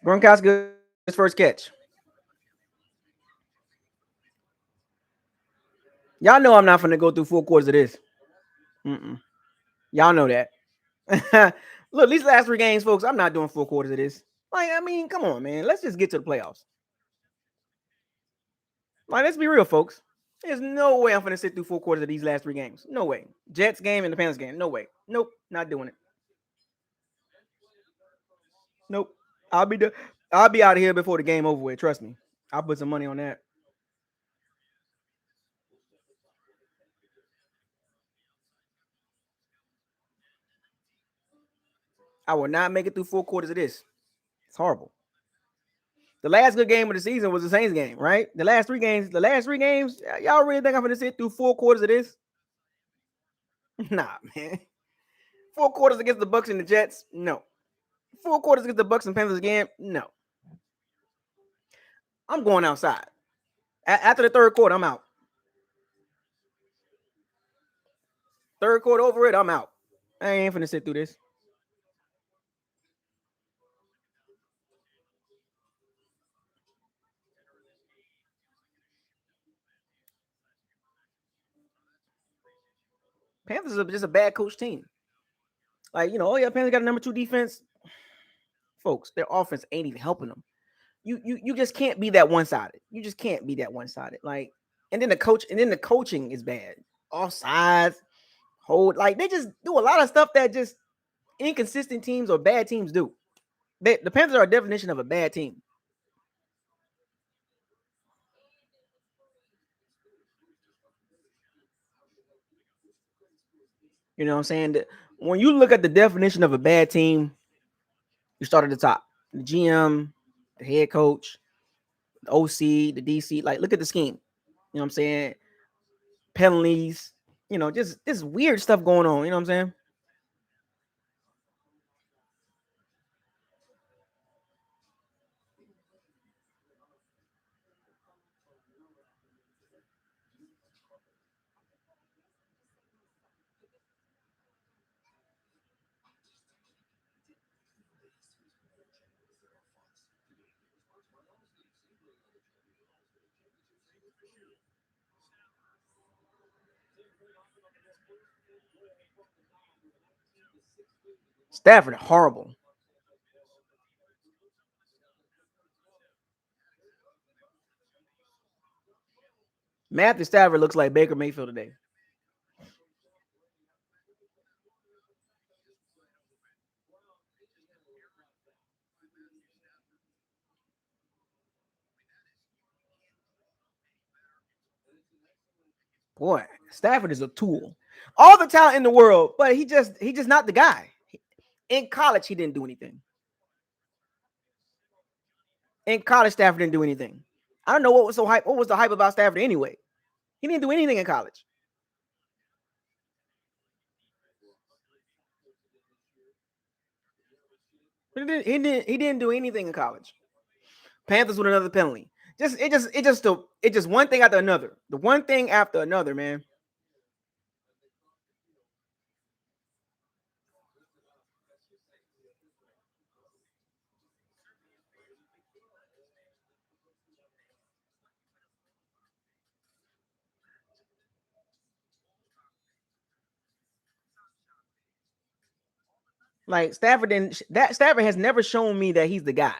Gronkowski his first catch. Y'all know I'm not going to go through 4 quarters of this. Mm-mm. Y'all know that. Look, these last 3 games, folks, I'm not doing 4 quarters of this. Like, I mean, come on, man. Let's just get to the playoffs. Like, let's be real, folks. There's no way I'm going to sit through 4 quarters of these last 3 games. No way. Jets game and the Panthers game. No way. Nope. Not doing it. Nope. I'll be out of here before the game over with. Trust me. I'll put some money on that. I will not make it through 4 quarters of this. It's horrible. The last good game of the season was the Saints game, right? The last 3 games, y'all really think I'm gonna sit through 4 quarters of this? Nah, man. 4 quarters against the Bucs and the Jets? No. 4 quarters against the Bucs and Panthers game? No. I'm going outside. After the third quarter, I'm out. Third quarter over it, I'm out. I ain't finna sit through this. Panthers are just a bad coach team. Like, oh yeah, Panthers got a number 2 defense. Folks, their offense ain't even helping them. You just can't be that one-sided. You just can't be that one-sided. Like, and then the coaching is bad. Offsides, hold, like they just do a lot of stuff that just inconsistent teams or bad teams do. The Panthers are a definition of a bad team. You know what I'm saying? When you look at the definition of a bad team, you start at the top. The GM, the head coach, the OC, the DC. Like, look at the scheme. You know what I'm saying? Penalties, just weird stuff going on. You know what I'm saying? Stafford horrible. Matthew Stafford looks like Baker Mayfield today. Boy, Stafford is a tool. All the talent in the world, but he just not the guy. In college, he didn't do anything. In college, Stafford didn't do anything. I don't know what was so hype. What was the hype about Stafford anyway? He didn't do anything in college. He didn't do anything in college. Panthers with another penalty. It just one thing after another. The one thing after another, man. Like Stafford has never shown me that he's the guy.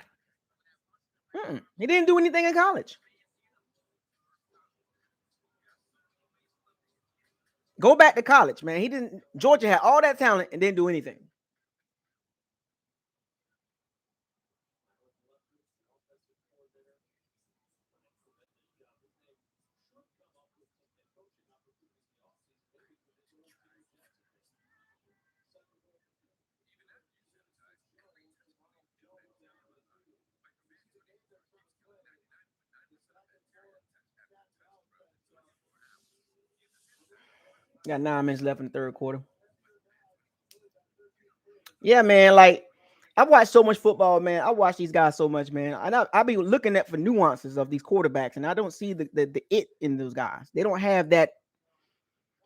He didn't do anything in college. Go back to college, man. He didn't. Georgia had all that talent and didn't do anything. Got 9 minutes left in the third quarter. Yeah, man. Like I watch so much football, man. I watch these guys so much, man. And I be looking at for nuances of these quarterbacks, and I don't see the it in those guys. They don't have that.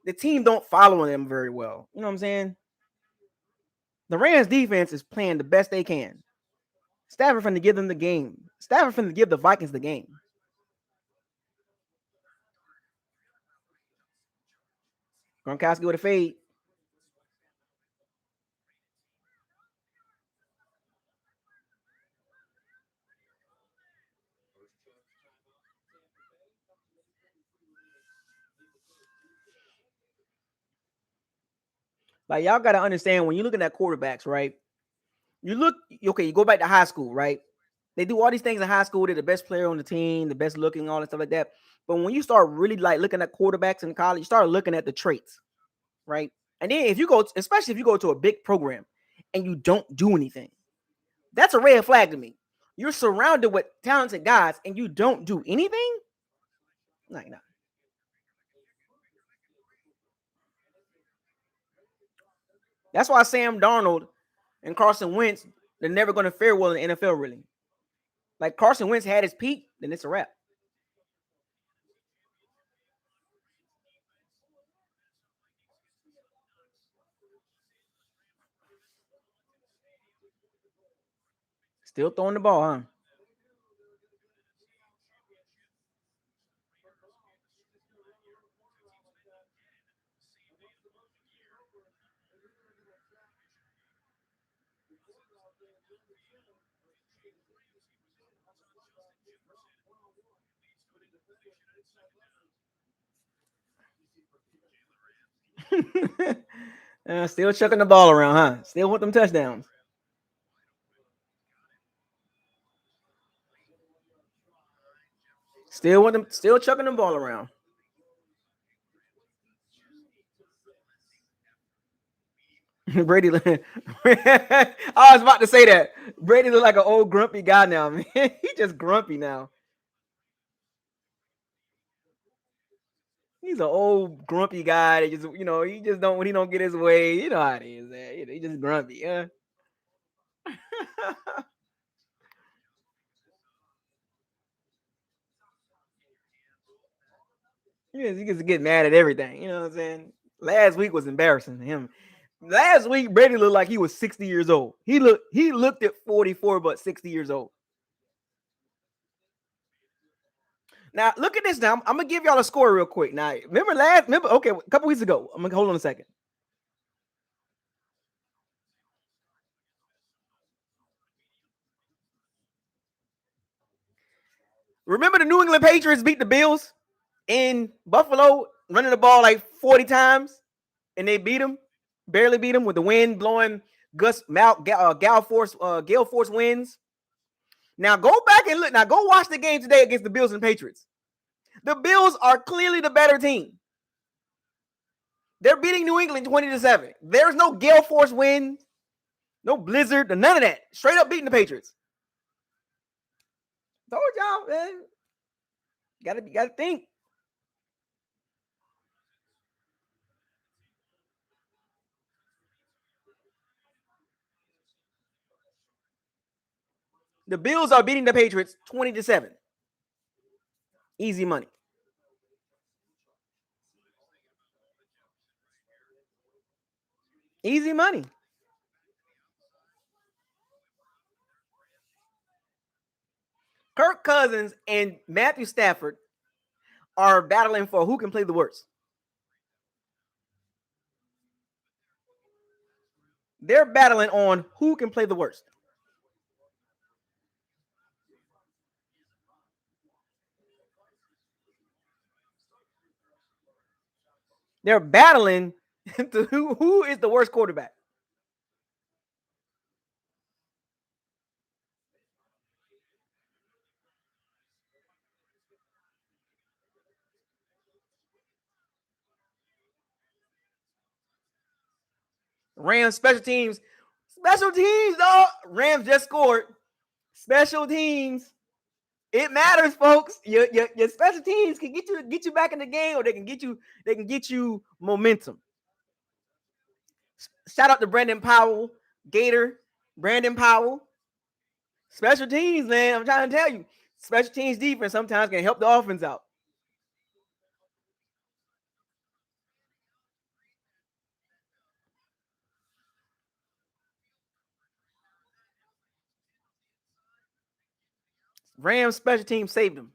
The team don't follow them very well. You know what I'm saying? The Rams defense is playing the best they can. Stafford finna give them the game. Stafford finna give the Vikings the game. Gronkowski with a fade. Like y'all gotta understand when you're looking at quarterbacks, right? You go back to high school, right? They do all these things in high school. They're the best player on the team, the best looking, all that stuff like that. But when you start really like looking at quarterbacks in college, you start looking at the traits, right? And then if you go, especially if you go to a big program and you don't do anything, that's a red flag to me. You're surrounded with talented guys and you don't do anything. No. That's why Sam Darnold and Carson Wentz, they're never going to fare well in the NFL, really. Like Carson Wentz had his peak, then it's a wrap. Still throwing the ball, huh? Still chucking the ball around, huh? Still want them touchdowns. Still chucking the ball around. Brady, I was about to say that. Brady look like an old grumpy guy now, man. He just grumpy now. He's an old grumpy guy that just, he just don't when he don't get his way. You know how it is, man. He just grumpy, yeah. He gets to get mad at everything. You know what I'm saying? Last week was embarrassing to him. Last week, Brady looked like he was 60 years old. He looked at 44, but 60 years old. Now look at this. Now I'm gonna give y'all a score real quick. Now remember, okay, a couple weeks ago. I'm gonna hold on a second. Remember the New England Patriots beat the Bills in Buffalo, running the ball like 40 times, and they beat them, barely beat them with the wind blowing gale force winds. Now go back and look. Now go watch the game today against the Bills and Patriots. The Bills are clearly the better team. They're beating New England 20-7. There's no gale force wind, no blizzard, none of that. Straight up beating the Patriots. Told y'all, man. Gotta think. The Bills are beating the Patriots 20-7. Easy money. Easy money. Kirk Cousins and Matthew Stafford are battling for who can play the worst. They're battling on who can play the worst. They're battling to who is the worst quarterback. Rams special teams. Special teams, dog. Rams just scored. Special teams. It matters, folks. Your special teams can get you back in the game, or they can get you momentum. Shout out to Brandon Powell, Gator, Brandon Powell. Special teams, man. I'm trying to tell you, special teams defense sometimes can help the offense out. Rams special team saved them.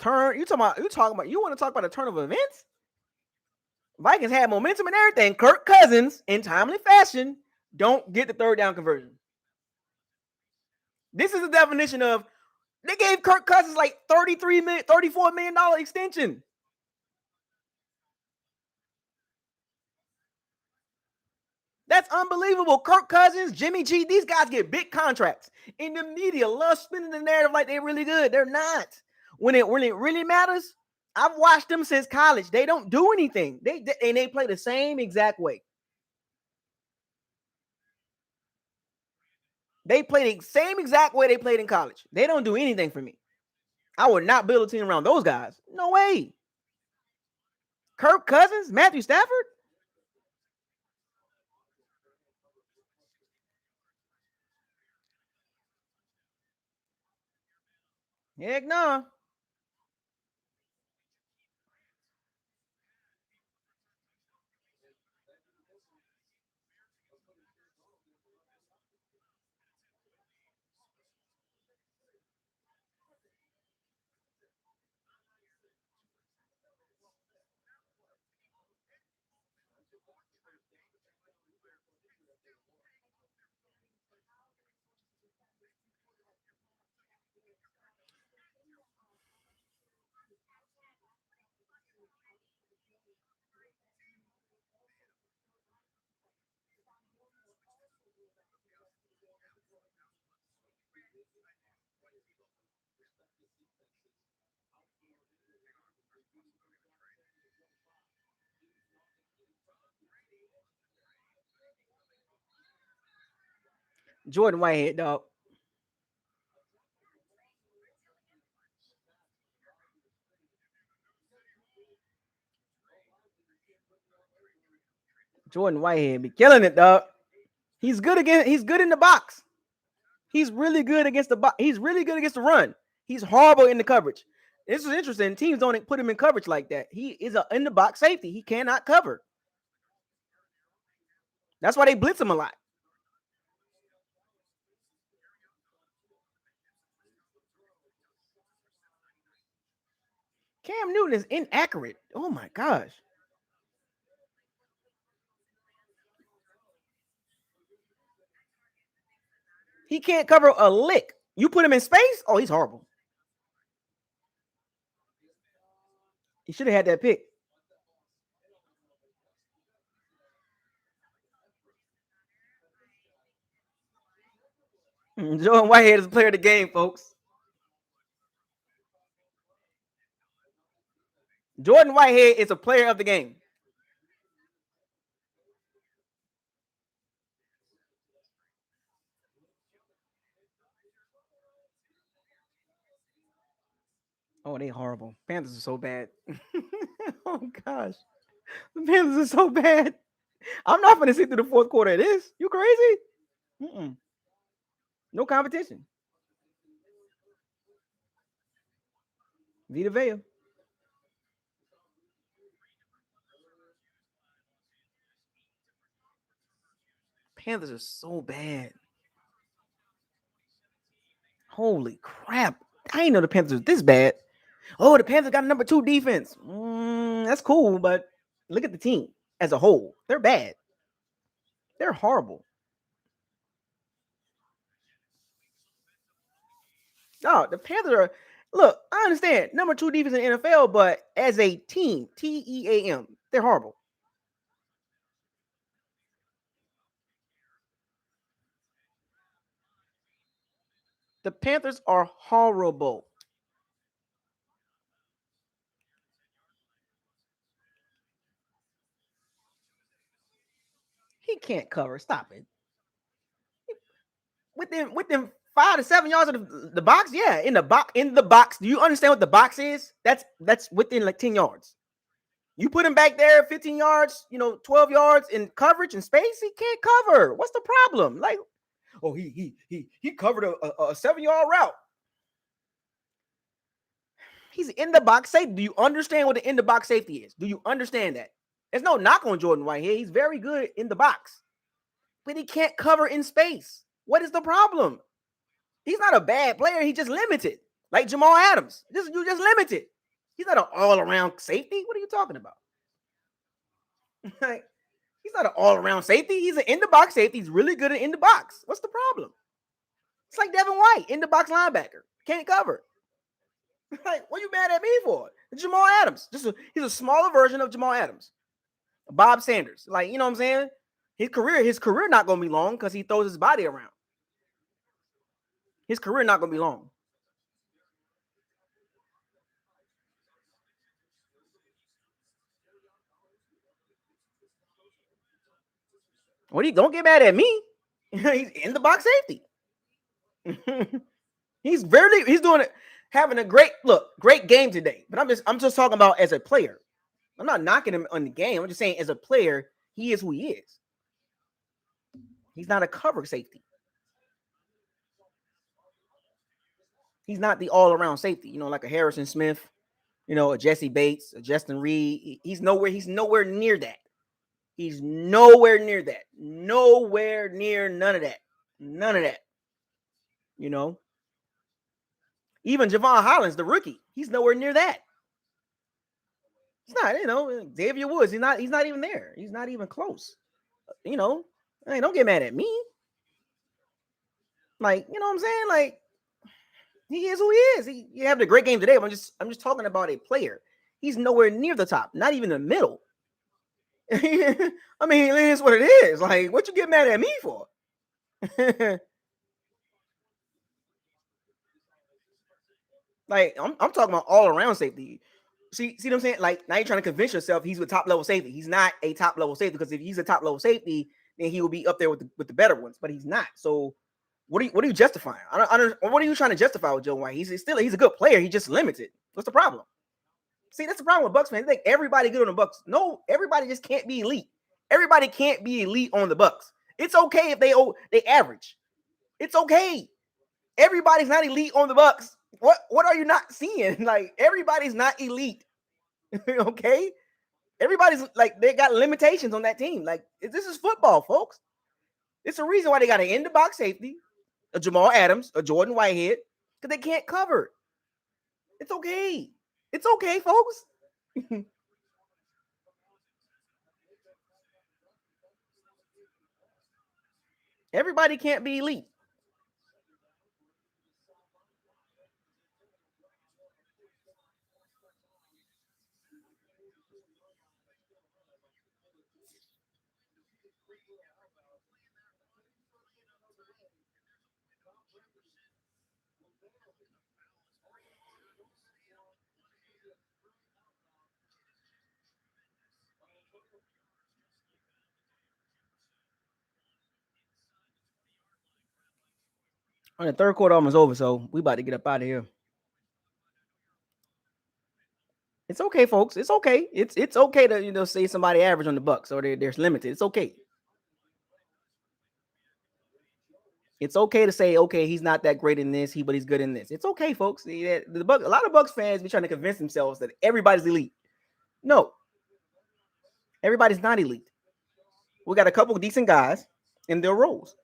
You want to talk about a turn of events? Vikings had momentum and everything. Kirk Cousins, in timely fashion, don't get the third down conversion. This is the definition of they gave Kirk Cousins like $34 million extension. That's unbelievable. Kirk Cousins, Jimmy G, these guys get big contracts. And the media loves spinning the narrative like they're really good. They're not. When it really matters, I've watched them since college. They don't do anything. They play the same exact way. They play the same exact way they played in college. They don't do anything for me. I would not build a team around those guys. No way. Kirk Cousins, Matthew Stafford. Heck no. Jordan Whitehead, dog. Jordan Whitehead be killing it, dog. He's good in the box. He's really good against the box. He's really good against the run. He's horrible in the coverage. This is interesting. Teams don't put him in coverage like that. He is a in the box safety. He cannot cover. That's why they blitz him a lot. shooting is inaccurate. Oh my gosh. He can't cover a lick. You put him in space? Oh, he's horrible. He should have had that pick. Jordan Whitehead is the player of the game, folks. Jordan Whitehead is a player of the game. Oh, they horrible. Panthers are so bad. Oh gosh. The Panthers are so bad. I'm not going to sit through the fourth quarter of this. You crazy? Mm-mm. No competition. Vita. Panthers are so bad. Holy crap. I didn't know the Panthers were this bad. Oh, the Panthers got a number 2 defense. That's cool, but look at the team as a whole. They're bad. They're horrible. No, the Panthers are. Look, I understand number 2 defense in the NFL, but as a team, TEAM, they're horrible. The Panthers are horrible. He can't cover. Stop it. Within 5 to 7 yards of the box, yeah, in the box. Do you understand what the box is? That's within like 10 yards. You put him back there 15 yards, 12 yards in coverage and space, he can't cover. What's the problem? Like, oh, he covered a 7-yard route. He's in the box safety. Do you understand what the in the box safety is? Do you understand that? There's no knock on Jordan Whitehead. He's very good in the box, but he can't cover in space. What is the problem? He's not a bad player. He's just limited, like Jamal Adams. You're just limited. He's not an all-around safety. What are you talking about? Like, he's not an all-around safety. He's an in-the-box safety. He's really good at in-the-box. What's the problem? It's like Devin White, in-the-box linebacker. Can't cover. Like, what are you mad at me for? Jamal Adams. He's a smaller version of Jamal Adams. Bob Sanders. Like, you know what I'm saying? His career not going to be long because he throws his body around. His career not going to be long. Don't get mad at me. He's in the box safety. He's doing it, having a great game today. But I'm just talking about as a player. I'm not knocking him on the game. I'm just saying as a player, he is who he is. He's not a cover safety. He's not the all-around safety, like a Harrison Smith, a Jesse Bates, a Justin Reed. He's nowhere near that. He's nowhere near that. Nowhere near none of that. None of that. Even Javon Hollins, the rookie, he's nowhere near that. He's not, Xavier Woods, he's not even there. He's not even close. Hey, don't get mad at me. Like, you know what I'm saying? Like, he is who he is. He having a great game today. But I'm just talking about a player. He's nowhere near the top, not even the middle. I mean, it is what it is. Like, what you get mad at me for? Like, I'm talking about all around safety. See what I'm saying? Like, now you're trying to convince yourself he's a top level safety. He's not a top level safety, because if he's a top level safety, then he will be up there with the better ones. But he's not. So what are you justifying? I don't. What are you trying to justify with Joe White? He's a good player. He's just limited. What's the problem? See, that's the problem with Bucs fans. They think everybody good on the Bucs. No, everybody just can't be elite. Everybody can't be elite on the Bucs. It's okay if they average. It's okay. Everybody's not elite on the Bucs. What are you not seeing? Like, everybody's not elite. Okay? Everybody's like, they got limitations on that team. Like, this is football, folks. It's a reason why they got an in-the-box safety, a Jamal Adams, a Jordan Whitehead, because they can't cover. It's okay. It's okay, folks. Everybody can't be elite. On the third quarter almost over, so we about to get up out of here. It's okay, folks. It's okay. It's okay to say somebody average on the Bucs or there's limited. It's okay. It's okay to say, okay, he's not that great in this, but he's good in this. It's okay, folks. A lot of Bucs fans be trying to convince themselves that everybody's elite. No, everybody's not elite. We got a couple of decent guys in their roles.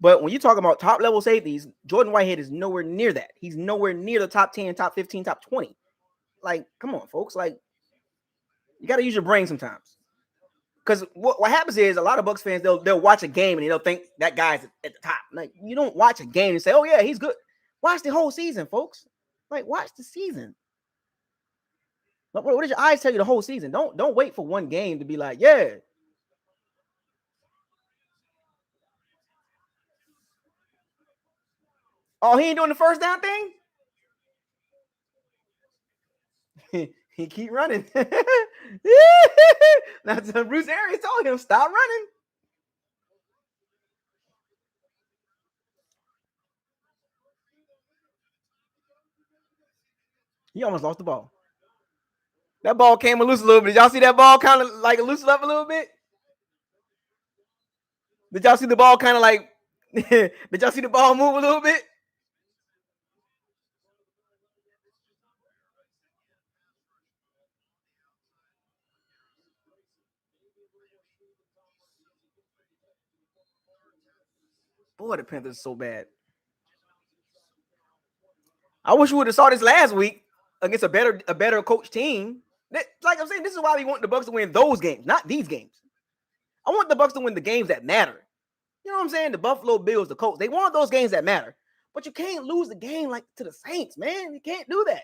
But when you talk about top level safeties, Jordan Whitehead is nowhere near that. He's nowhere near the top 10, top 15, top 20. Like, come on, folks. Like, you got to use your brain sometimes. Because what happens is a lot of Bucs fans, they'll watch a game and they'll think that guy's at the top. Like, you don't watch a game and say, oh, yeah, he's good. Watch the whole season, folks. Like, watch the season. What does your eyes tell you the whole season? Don't wait for one game to be like, yeah. Oh, he ain't doing the first down thing? He keep running. That's Bruce Arians told him, stop running. He almost lost the ball. That ball came loose a little bit. Did y'all see that ball kind of like loosen up a little bit? Did y'all see the ball kind of like, did y'all see the ball move a little bit? Boy, the Panthers are so bad. I wish we would have saw this last week against a better coach team. Like I'm saying, this is why we want the Bucs to win those games, not these games. I want the Bucs to win the games that matter. You know what I'm saying? The Buffalo Bills, the Colts, they want those games that matter. But you can't lose the game like to the Saints, man. You can't do that.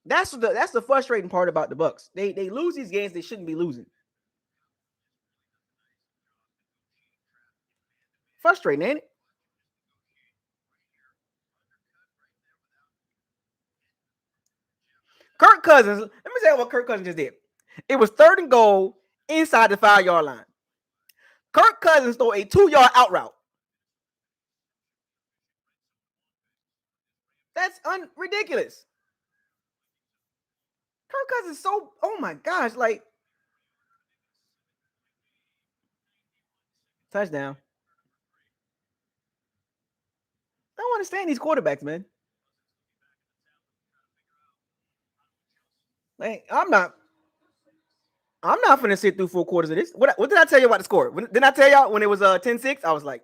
That's the frustrating part about the Bucs. They lose these games they shouldn't be losing. Frustrating, ain't it? Kirk Cousins, let me tell you what Kirk Cousins just did. It was 3rd and goal inside the 5-yard line. Kirk Cousins threw a 2-yard out route. That's ridiculous. Kirk Cousins is so, oh my gosh, like, touchdown. I don't understand these quarterbacks, man. Like, I'm not finna sit through 4 quarters of this. What did I tell you about the score? Didn't I tell y'all when it was 10-6? I was like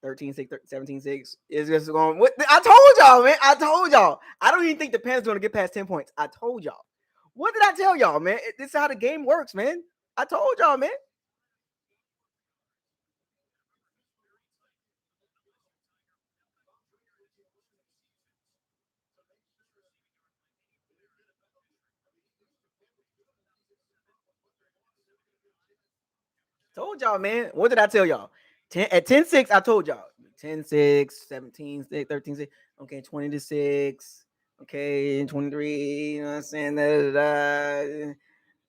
13-6, 17-6. It's just going. I told y'all, man. I told y'all. I don't even think the Panthers going to get past 10 points. I told y'all. What did I tell y'all, man? This is how the game works, man. I told y'all, man. Told y'all, man. What did I tell y'all? At 10-6, I told y'all. 10-6, 17-6, 13-6. Okay, 20-6. Okay, 23. You know what I'm saying?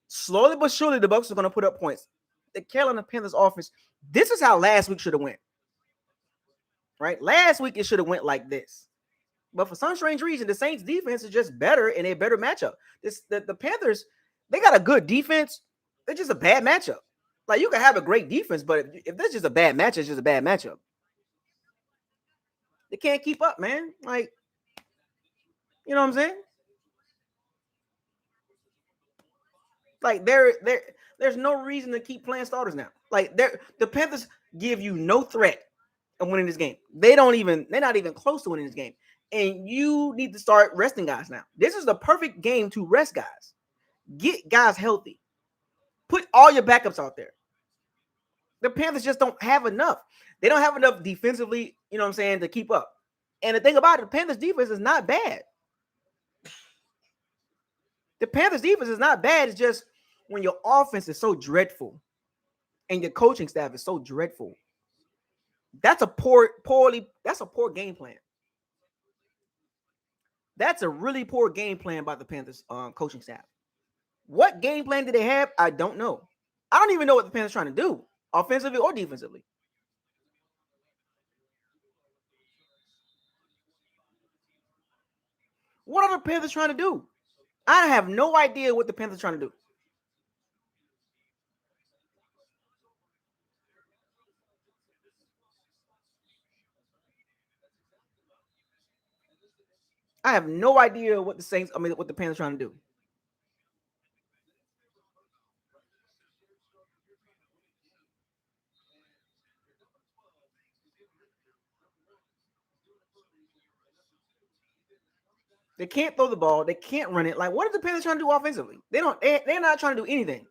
Slowly but surely, the Bucs are going to put up points. The Carolina Panthers offense, this is how last week should have went. Right? Last week, it should have went like this. But for some strange reason, the Saints defense is just better in a better matchup. The Panthers, they got a good defense. They're just a bad matchup. Like, you can have a great defense, but if there's just a bad matchup, it's just a bad matchup. They can't keep up, man. Like, you know what I'm saying? Like there's no reason to keep playing starters now. Like the Panthers give you no threat of winning this game. They're not even close to winning this game. And you need to start resting guys now. This is the perfect game to rest guys. Get guys healthy. Put all your backups out there. The Panthers just don't have enough. They don't have enough defensively, you know what I'm saying, to keep up. And the thing about it, the Panthers defense is not bad. The Panthers defense is not bad. It's just when your offense is so dreadful and your coaching staff is so dreadful. That's a poor game plan. That's a really poor game plan by the Panthers coaching staff. What game plan did they have? I don't know. I don't even know what the Panthers are trying to do, offensively or defensively. What are the Panthers trying to do? I have no idea what the Panthers are trying to do. I have no idea what what the Panthers are trying to do. They can't throw the ball. They can't run it. Like, what are the Panthers trying to do offensively? They're not trying to do anything.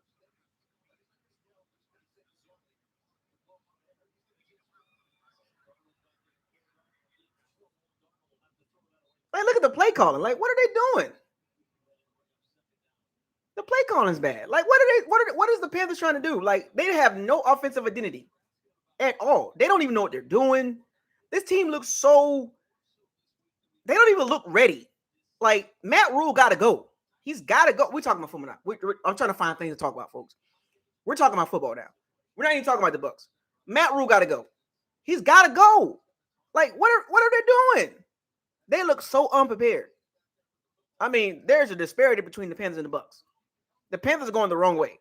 Like, look at the play calling. Like, what are they doing? The play calling's bad. Like, what is the Panthers trying to do? Like, they have no offensive identity at all. They don't even know what they're doing. This team looks so. They don't even look ready. Like, Matt Rule got to go. He's got to go. We're talking about football now. I'm trying to find things to talk about, folks. We're talking about football now. We're not even talking about the Bucs. Matt Rule got to go. He's got to go. Like, what are they doing? They look so unprepared. I mean, there's a disparity between the Panthers and the Bucs. The Panthers are going the wrong way.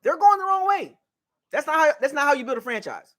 They're going the wrong way. That's not how you build a franchise.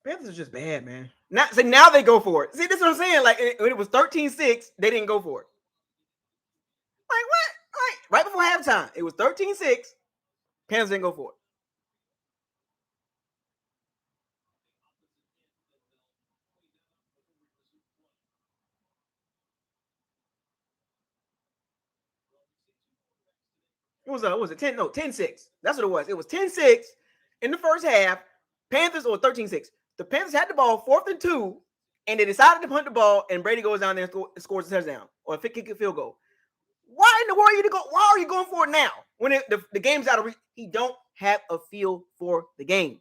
Panthers are just bad, man. Now they go for it. See, this is what I'm saying. Like, when it was 13-6, they didn't go for it. Like, what? Like, right before halftime, it was 13-6. Panthers didn't go for it. What was it 10? No, 10-6. That's what it was. It was 10-6 in the first half. Panthers or 13-6. The Panthers had the ball 4th and 2, and they decided to punt the ball, and Brady goes down there and scores a touchdown or a kick a field goal. Why in the world are you go? Why are you going for it now when the game's out of reach? He don't have a feel for the game.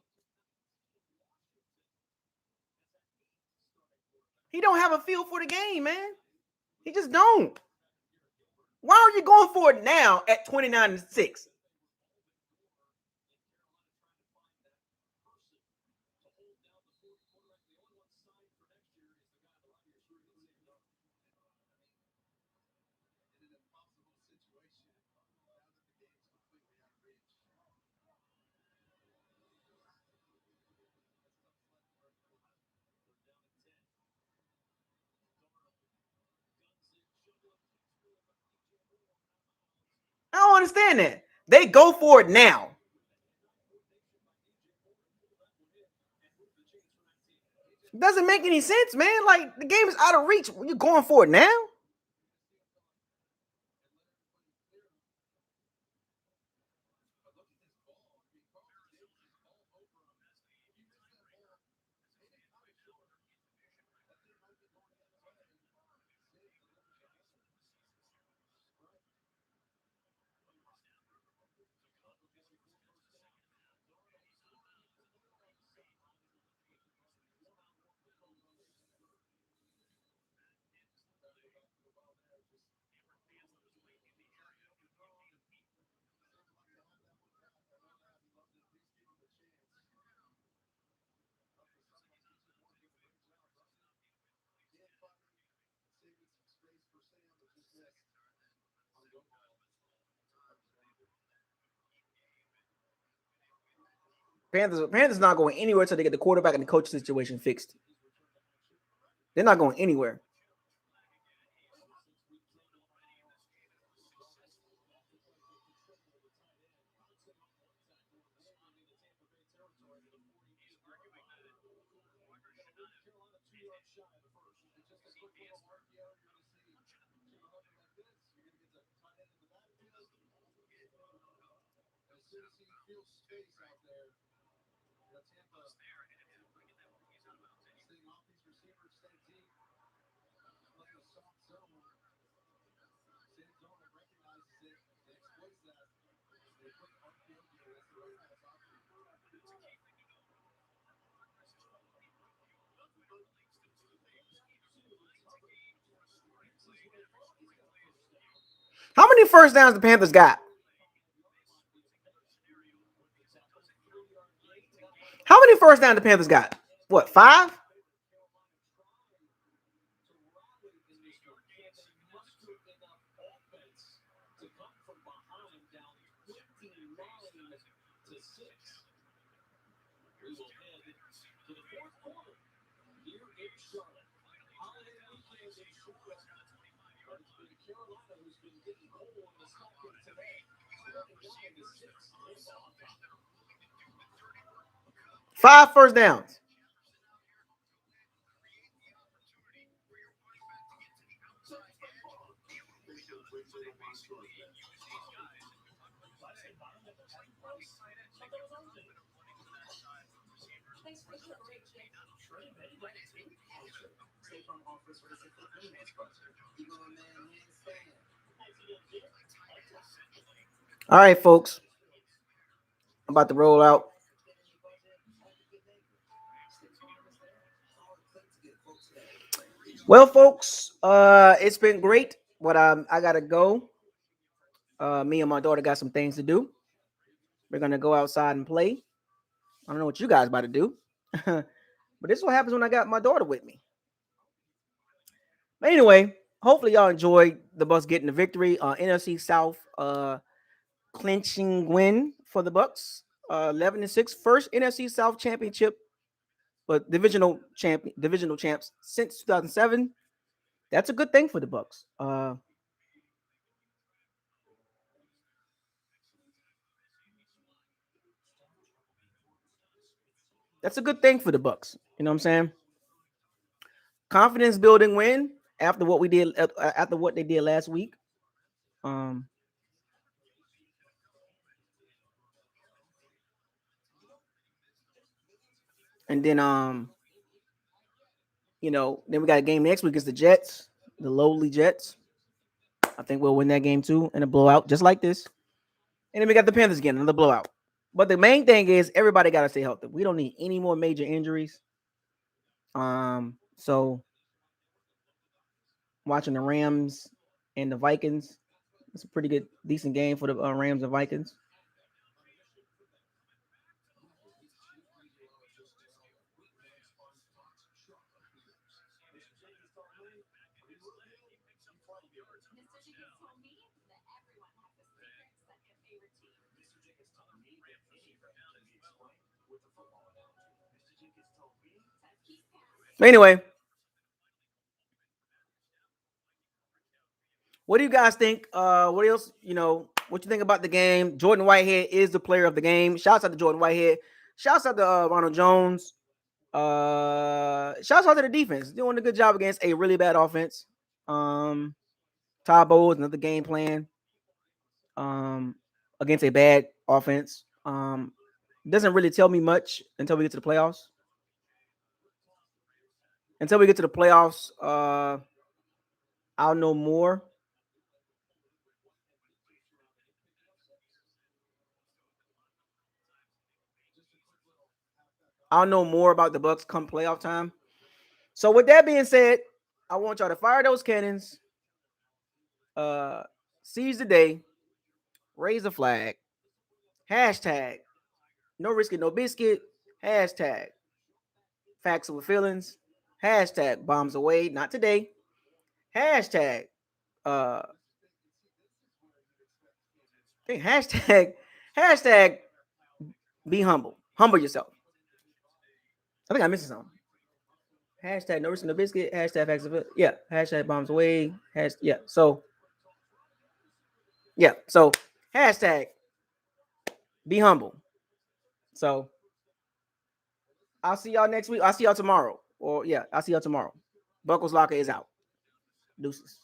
He don't have a feel for the game, man. He just don't. Why are you going for it now at 29-6? I don't understand that. They go for it now. Doesn't make any sense, man. Like, the game is out of reach. You're going for it now? Panthers not going anywhere until they get the quarterback and the coach situation fixed. They're not going anywhere. How many first downs the Panthers got? How many first downs the Panthers got? What, 5? Five first downs. All right, folks. I'm about to roll out. Well, folks, it's been great, but I gotta go. Me and my daughter got some things to do. We're gonna go outside and play. I don't know what you guys about to do, but this is what happens when I got my daughter with me. But anyway, hopefully y'all enjoyed the Bucs getting the victory. NFC South clinching win for the Bucs. 11-6, first NFC South championship, but divisional champs since 2007. That's a good thing for the Bucs. That's a good thing for the Bucs. You know what I'm saying? Confidence building win after what we did after what they did last week. And then then we got a game next week against the Jets, the lowly Jets. I think we'll win that game too in a blowout, just like this. And then we got the Panthers again, another blowout. But the main thing is everybody got to stay healthy. We don't need any more major injuries. So watching the Rams and the Vikings, it's a pretty good, decent game for the Rams and Vikings. Anyway, what do you guys think? What else? What you think about the game? Jordan Whitehead is the player of the game. Shouts out to Jordan Whitehead. Shouts out to Ronald Jones. Shouts out to the defense, doing a good job against a really bad offense. Todd Bowles, another game plan. Against a bad offense. Doesn't really tell me much until we get to the playoffs. Until we get to the playoffs, I'll know more. I'll know more about the Bucs come playoff time. So with that being said, I want y'all to fire those cannons. Seize the day. Raise the flag. Hashtag no risky, no biscuit. Hashtag facts over feelings. Hashtag bombs away. Not today. Hashtag Okay, hashtag be humble. Humble yourself. I think I'm missing something. Hashtag no risk, no biscuit. Hashtag facts of it. Yeah. Hashtag bombs away. Yeah. So hashtag be humble. So I'll see y'all next week. I'll see y'all tomorrow. Or yeah, I'll see y'all tomorrow. BucosLocker is out. Deuces.